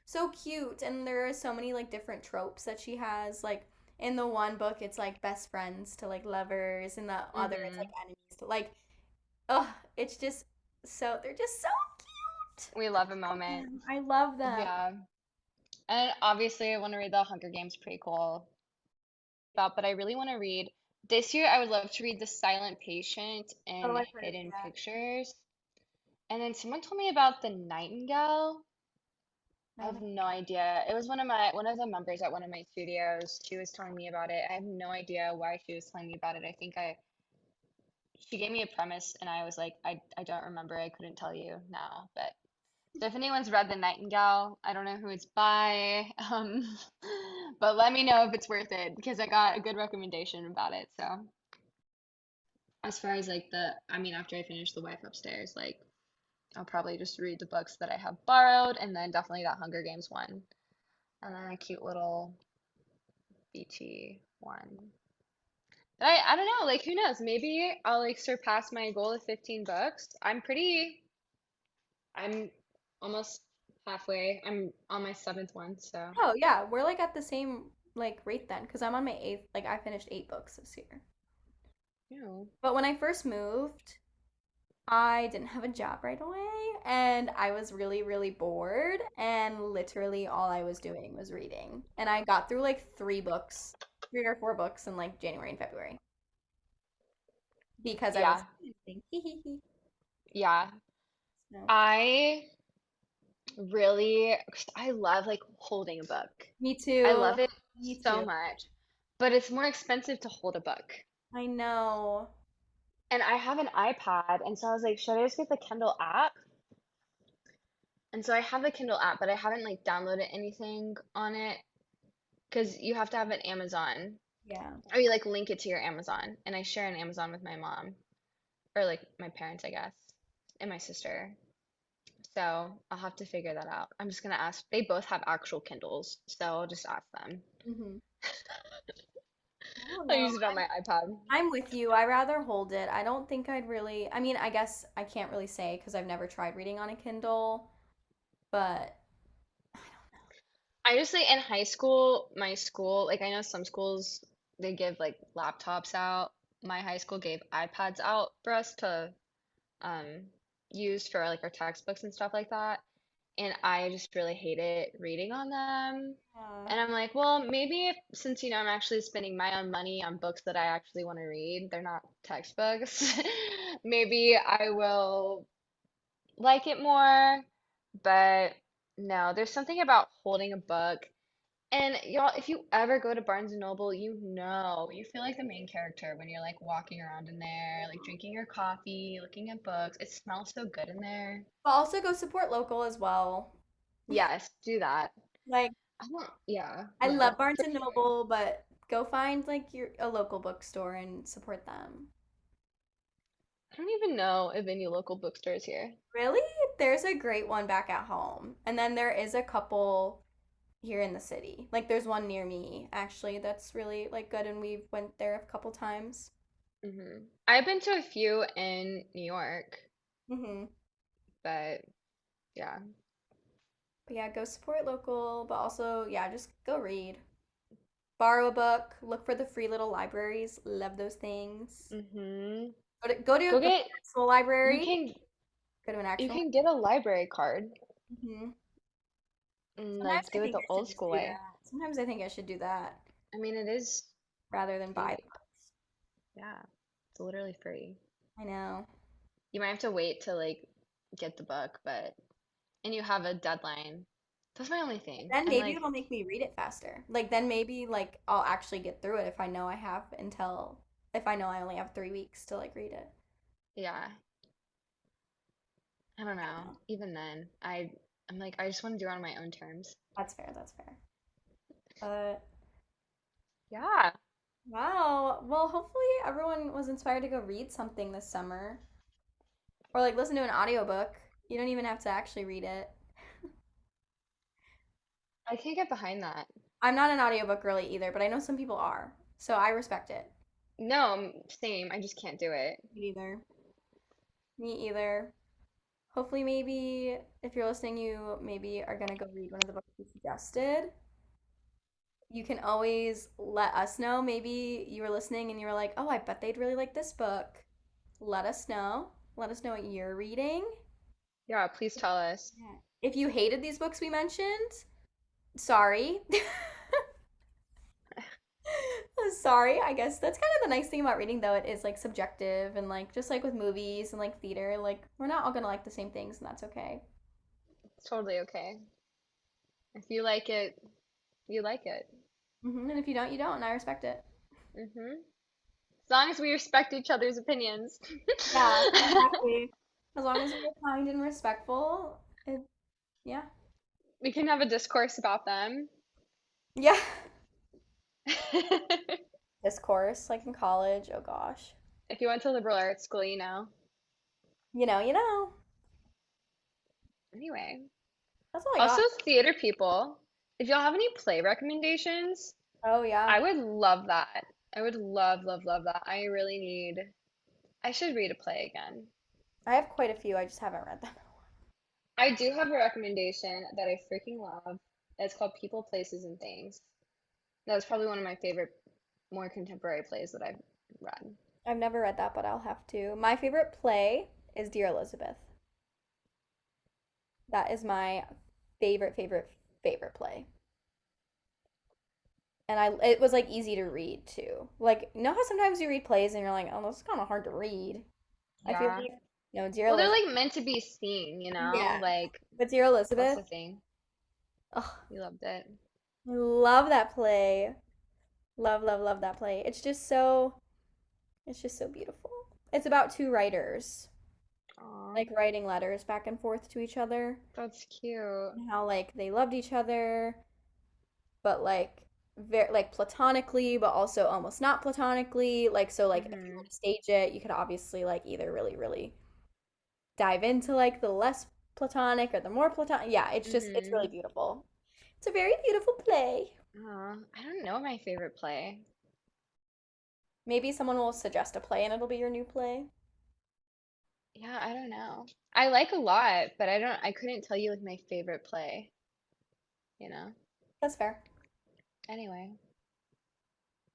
[SPEAKER 1] so cute and there are so many like different tropes that she has. Like in the one book it's like best friends to like lovers, in the other it's like
[SPEAKER 2] mhm.
[SPEAKER 1] enemies to like it's just so they're just so cute.
[SPEAKER 2] We love a
[SPEAKER 1] I love
[SPEAKER 2] moment.
[SPEAKER 1] them. I love them.
[SPEAKER 2] Yeah. And obviously I want to read the Hunger Games prequel about, but I really want to read this year. I would love to read The Silent Patient
[SPEAKER 1] Oh,
[SPEAKER 2] and
[SPEAKER 1] I've heard of
[SPEAKER 2] Hidden
[SPEAKER 1] that.
[SPEAKER 2] Pictures. And then someone told me about The Nightingale. I have
[SPEAKER 1] Night.
[SPEAKER 2] no idea. It was one of the members at one of my studios. She was telling me about it. I have no idea why she was telling me about it. I think I she gave me a premise and I was like, I don't remember. I couldn't tell you now. But so if anyone's read The Nightingale, I don't know who it's by. But let me know if it's worth it because I got a good recommendation about it. So as far as like I mean, after I finish The Wife Upstairs, like I'll probably just read the books that I have borrowed and then definitely that Hunger Games one. And then a cute little beachy one. But I don't know, like who knows? Maybe I'll like surpass my goal of 15 books. I'm almost halfway. I'm on my seventh one, so
[SPEAKER 1] Oh yeah, we're like at the same like rate then because I'm on my eighth. Like I finished 8 books this year.
[SPEAKER 2] you know.
[SPEAKER 1] But when I first moved, I didn't have a job right away and I was really, really bored. And literally all I was doing was reading. And I got through like 3 books, 3 or 4 books in like January and February because I was
[SPEAKER 2] Yeah,
[SPEAKER 1] reading.
[SPEAKER 2] yeah.
[SPEAKER 1] So,
[SPEAKER 2] I really, I love like holding a book.
[SPEAKER 1] me
[SPEAKER 2] I
[SPEAKER 1] too.
[SPEAKER 2] love it
[SPEAKER 1] Me
[SPEAKER 2] so
[SPEAKER 1] too.
[SPEAKER 2] much, but it's more expensive to hold a book.
[SPEAKER 1] I know.
[SPEAKER 2] And I have an iPad, and so I was like, should I just get the Kindle app? And so I have the Kindle app, but I haven't like downloaded anything on it because you have to have an Amazon,
[SPEAKER 1] Yeah.
[SPEAKER 2] or you like link it to your Amazon. And I share an Amazon with my mom, or like my parents, I guess, and my sister. So I'll have to figure that out. I'm just gonna ask. They both have actual Kindles, so I'll just ask them.
[SPEAKER 1] Hmm. I don't
[SPEAKER 2] I'll
[SPEAKER 1] know.
[SPEAKER 2] use it on my iPad.
[SPEAKER 1] I'm with you. I rather hold it. I don't think I'd really, I mean, I guess I can't really say because I've never tried reading on a Kindle, but
[SPEAKER 2] I just like in high school, my school, like I know some schools they give like laptops out. My high school gave iPads out for us to um use for like our textbooks and stuff like that. And I just really hated reading on them.
[SPEAKER 1] yeah.
[SPEAKER 2] And I'm like, well, maybe if, since I'm actually spending my own money on books that I actually want to read, they're not textbooks. Maybe I will like it more. But no, there's something about holding a book And y'all, if you ever go to Barnes and Noble, you feel like the main character when you're like walking around in there, like drinking your coffee, looking at books. It smells so good in there.
[SPEAKER 1] But also go support local as well.
[SPEAKER 2] Yes, do that.
[SPEAKER 1] Like
[SPEAKER 2] I don't, yeah,
[SPEAKER 1] I
[SPEAKER 2] no,
[SPEAKER 1] love Barnes
[SPEAKER 2] for
[SPEAKER 1] and
[SPEAKER 2] sure.
[SPEAKER 1] Noble, but go find like your a local bookstore and support them.
[SPEAKER 2] I don't even know of any local bookstores here.
[SPEAKER 1] Really? There's a great one back at home. And then there is a couple here in the city. Like there's one near me actually that's really like good and we went there a couple times.
[SPEAKER 2] I've been to a few in New York,
[SPEAKER 1] Hmm.
[SPEAKER 2] but yeah.
[SPEAKER 1] But yeah, go support local, but also yeah, just go read. Borrow a book, look for the free little libraries. Love those things.
[SPEAKER 2] hmm
[SPEAKER 1] Go
[SPEAKER 2] Go
[SPEAKER 1] to an
[SPEAKER 2] get,
[SPEAKER 1] actual
[SPEAKER 2] you
[SPEAKER 1] library.
[SPEAKER 2] can,
[SPEAKER 1] Go to an
[SPEAKER 2] you
[SPEAKER 1] actual.
[SPEAKER 2] can get a library card
[SPEAKER 1] Hmm.
[SPEAKER 2] and
[SPEAKER 1] Sometimes
[SPEAKER 2] like
[SPEAKER 1] I
[SPEAKER 2] do it
[SPEAKER 1] think
[SPEAKER 2] the
[SPEAKER 1] I should
[SPEAKER 2] old
[SPEAKER 1] just
[SPEAKER 2] school
[SPEAKER 1] do
[SPEAKER 2] way.
[SPEAKER 1] that. Sometimes I think I should do that
[SPEAKER 2] I mean, it is
[SPEAKER 1] rather than buy
[SPEAKER 2] free.
[SPEAKER 1] the books.
[SPEAKER 2] Yeah, it's literally free.
[SPEAKER 1] I know.
[SPEAKER 2] You might have to wait to like get the book, but and you have a deadline. That's my only thing.
[SPEAKER 1] Then
[SPEAKER 2] I'm
[SPEAKER 1] maybe
[SPEAKER 2] like,
[SPEAKER 1] it'll make me read it faster. Like then maybe like I'll actually get through it if I know I only have 3 weeks to like read it.
[SPEAKER 2] yeah, I don't know.
[SPEAKER 1] Yeah,
[SPEAKER 2] Even then, I'm like, I just want to do it on my own terms.
[SPEAKER 1] that's fair. That's fair. But
[SPEAKER 2] Yeah,
[SPEAKER 1] wow. Well, hopefully everyone was inspired to go read something this summer or like listen to an audiobook. You don't even have to actually read it.
[SPEAKER 2] I can't get behind that.
[SPEAKER 1] I'm not an audiobook girly either, but I know some people are. So I respect it.
[SPEAKER 2] No, same. I just can't do it.
[SPEAKER 1] Me either. Me either. Hopefully, maybe if you're listening, you maybe are gonna go read one of the books we suggested. You can always let us know. Maybe you were listening and you were like, oh, I bet they'd really like this book. Let us know. Let us know what you're reading.
[SPEAKER 2] Yeah, please tell us.
[SPEAKER 1] Yeah. If you hated these books we mentioned, sorry. Sorry, I guess that's kind of the nice thing about reading, though. It is like subjective and like just like with movies and like theater, like we're not all gonna like the same things, and that's okay.
[SPEAKER 2] It's totally okay. If you like it, you like it.
[SPEAKER 1] And if you don't, you don't, and I respect it.
[SPEAKER 2] hmm As long as we respect each other's opinions.
[SPEAKER 1] Yeah, exactly. As long as we're kind and respectful, it, yeah.
[SPEAKER 2] We can have a discourse about them.
[SPEAKER 1] Yeah. Discourse, like in college, oh gosh.
[SPEAKER 2] If you went to liberal arts school, you know.
[SPEAKER 1] You know.
[SPEAKER 2] Anyway,
[SPEAKER 1] That's all I
[SPEAKER 2] also
[SPEAKER 1] got.
[SPEAKER 2] theater people, if y'all have any play recommendations,
[SPEAKER 1] Oh yeah.
[SPEAKER 2] I would love that. I would love, love, love that. I really need, I should read a play again.
[SPEAKER 1] I have quite a few, I just haven't read them.
[SPEAKER 2] I do have a recommendation that I freaking love. It's called People, Places, and Things. That was probably one of my favorite, more contemporary plays that I've read.
[SPEAKER 1] I've never read that, but I'll have to. My favorite play is Dear Elizabeth. That is my favorite play. And it was like easy to read too. Like, you know how sometimes you read plays and you're like, oh, this is kind of hard to read. I feel
[SPEAKER 2] Yeah.
[SPEAKER 1] like, Dear
[SPEAKER 2] Well, they're
[SPEAKER 1] Elizabeth.
[SPEAKER 2] like meant to be seen, you know?
[SPEAKER 1] Yeah.
[SPEAKER 2] Like,
[SPEAKER 1] But Dear
[SPEAKER 2] that's
[SPEAKER 1] Elizabeth,
[SPEAKER 2] the thing.
[SPEAKER 1] oh,
[SPEAKER 2] You loved it.
[SPEAKER 1] I love that play. Love, love, love that play. It's just so beautiful. It's about two writers,
[SPEAKER 2] Aw,
[SPEAKER 1] like writing letters back and forth to each other
[SPEAKER 2] that's cute.
[SPEAKER 1] and how like they loved each other, but like very like platonically, but also almost not platonically. Like so like if you were
[SPEAKER 2] hmm
[SPEAKER 1] to stage it, you could obviously like either really, really dive into like the less platonic or the more platonic. Yeah, it's really
[SPEAKER 2] hmm
[SPEAKER 1] beautiful. It's a very beautiful play.
[SPEAKER 2] Aw, I don't know my favorite play.
[SPEAKER 1] Maybe someone will suggest a play and it'll be your new play.
[SPEAKER 2] Yeah, I don't know. I like a lot, but I couldn't tell you like my favorite play, you know?
[SPEAKER 1] That's fair.
[SPEAKER 2] Anyway,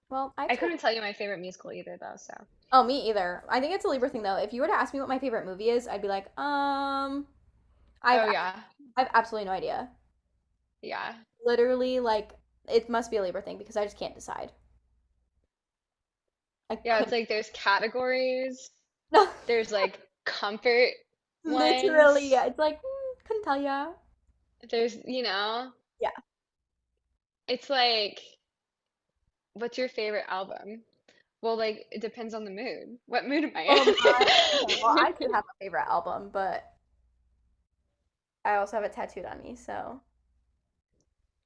[SPEAKER 1] Well, I have
[SPEAKER 2] I
[SPEAKER 1] to.
[SPEAKER 2] couldn't tell you my favorite musical either though, so.
[SPEAKER 1] Oh, me either. I think it's a Libra thing though. If you were to ask me what my favorite movie is, I'd be like, I've
[SPEAKER 2] Oh yeah.
[SPEAKER 1] I've absolutely no idea.
[SPEAKER 2] Yeah.
[SPEAKER 1] Literally, like, it must be a Libra thing because I just can't decide. I
[SPEAKER 2] Yeah, it's
[SPEAKER 1] couldn't.
[SPEAKER 2] like there's categories,
[SPEAKER 1] No,
[SPEAKER 2] there's like comfort
[SPEAKER 1] literally,
[SPEAKER 2] ones,
[SPEAKER 1] yeah. It's like couldn't tell ya.
[SPEAKER 2] there's, you know,
[SPEAKER 1] Yeah,
[SPEAKER 2] It's like, what's your favorite album? Well, like, it depends on the mood. What mood am I
[SPEAKER 1] Okay, well, I do
[SPEAKER 2] in?
[SPEAKER 1] have a favorite album, but I also have it tattooed on me, so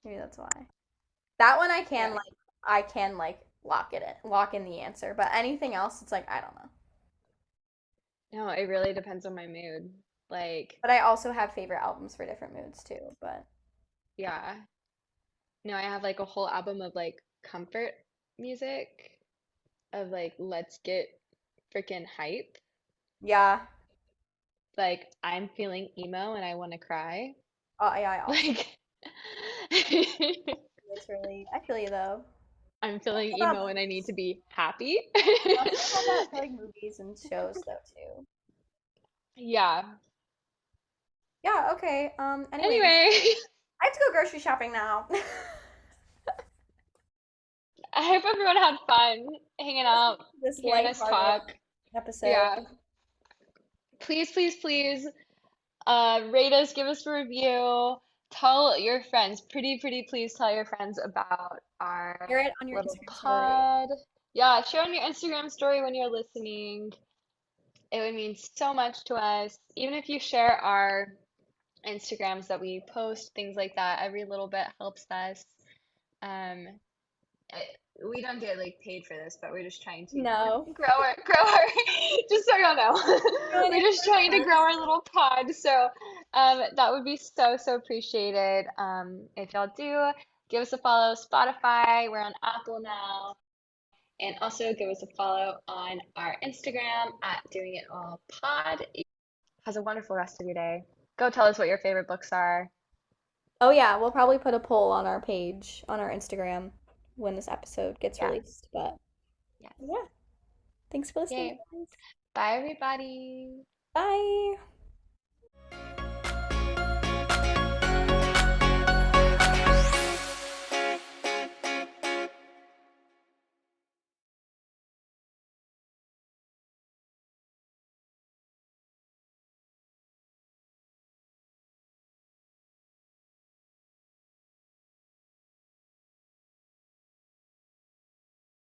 [SPEAKER 1] maybe that's why. That one
[SPEAKER 2] Yeah.
[SPEAKER 1] I can like lock in the answer, but anything else, it's like I don't know.
[SPEAKER 2] No, it really depends on my mood. Like,
[SPEAKER 1] But I also have favorite albums for different moods too. But
[SPEAKER 2] yeah. No, I have like a whole album of like comfort music of like let's get freaking hype.
[SPEAKER 1] yeah,
[SPEAKER 2] Like I'm feeling emo and I want to cry.
[SPEAKER 1] yeah, I also
[SPEAKER 2] Like
[SPEAKER 1] it's really I feel you though.
[SPEAKER 2] I'm
[SPEAKER 1] I
[SPEAKER 2] feeling
[SPEAKER 1] feel that
[SPEAKER 2] emo and I need to be happy.
[SPEAKER 1] I also feel that for like movies and shows though too.
[SPEAKER 2] Yeah.
[SPEAKER 1] Yeah, okay. Anyways,
[SPEAKER 2] Anyway,
[SPEAKER 1] I have to go grocery shopping now. This
[SPEAKER 2] I hope everyone had fun hanging out,
[SPEAKER 1] this
[SPEAKER 2] hearing us
[SPEAKER 1] lighthearted
[SPEAKER 2] talk.
[SPEAKER 1] episode.
[SPEAKER 2] Yeah. Please, please, please, rate us, give us a review, tell your friends, pretty please tell your friends about our
[SPEAKER 1] Share it on your
[SPEAKER 2] little
[SPEAKER 1] Instagram story.
[SPEAKER 2] pod. Yeah, share on your Instagram story when you're listening. It would mean so much to us. Even if you share our Instagrams that we post, things like that, every little bit helps us. Um, we don't get like paid for this, but we're just trying to
[SPEAKER 1] No.
[SPEAKER 2] grow our just so y'all know.
[SPEAKER 1] Doing
[SPEAKER 2] We're
[SPEAKER 1] it
[SPEAKER 2] just trying to
[SPEAKER 1] for
[SPEAKER 2] grow
[SPEAKER 1] us.
[SPEAKER 2] our little pod. So that would be so appreciated. If y'all do give us a follow Spotify, we're on Apple now. And also give us a follow on our Instagram at Doing It All Pod. Has a wonderful rest of your day. Go tell us what your favorite books are.
[SPEAKER 1] Oh yeah, we'll probably put a poll on our page on our Instagram when this episode gets
[SPEAKER 2] Yeah.
[SPEAKER 1] released. But
[SPEAKER 2] Yes.
[SPEAKER 1] yeah, thanks for listening,
[SPEAKER 2] Yay.
[SPEAKER 1] guys.
[SPEAKER 2] Bye everybody.
[SPEAKER 1] Bye.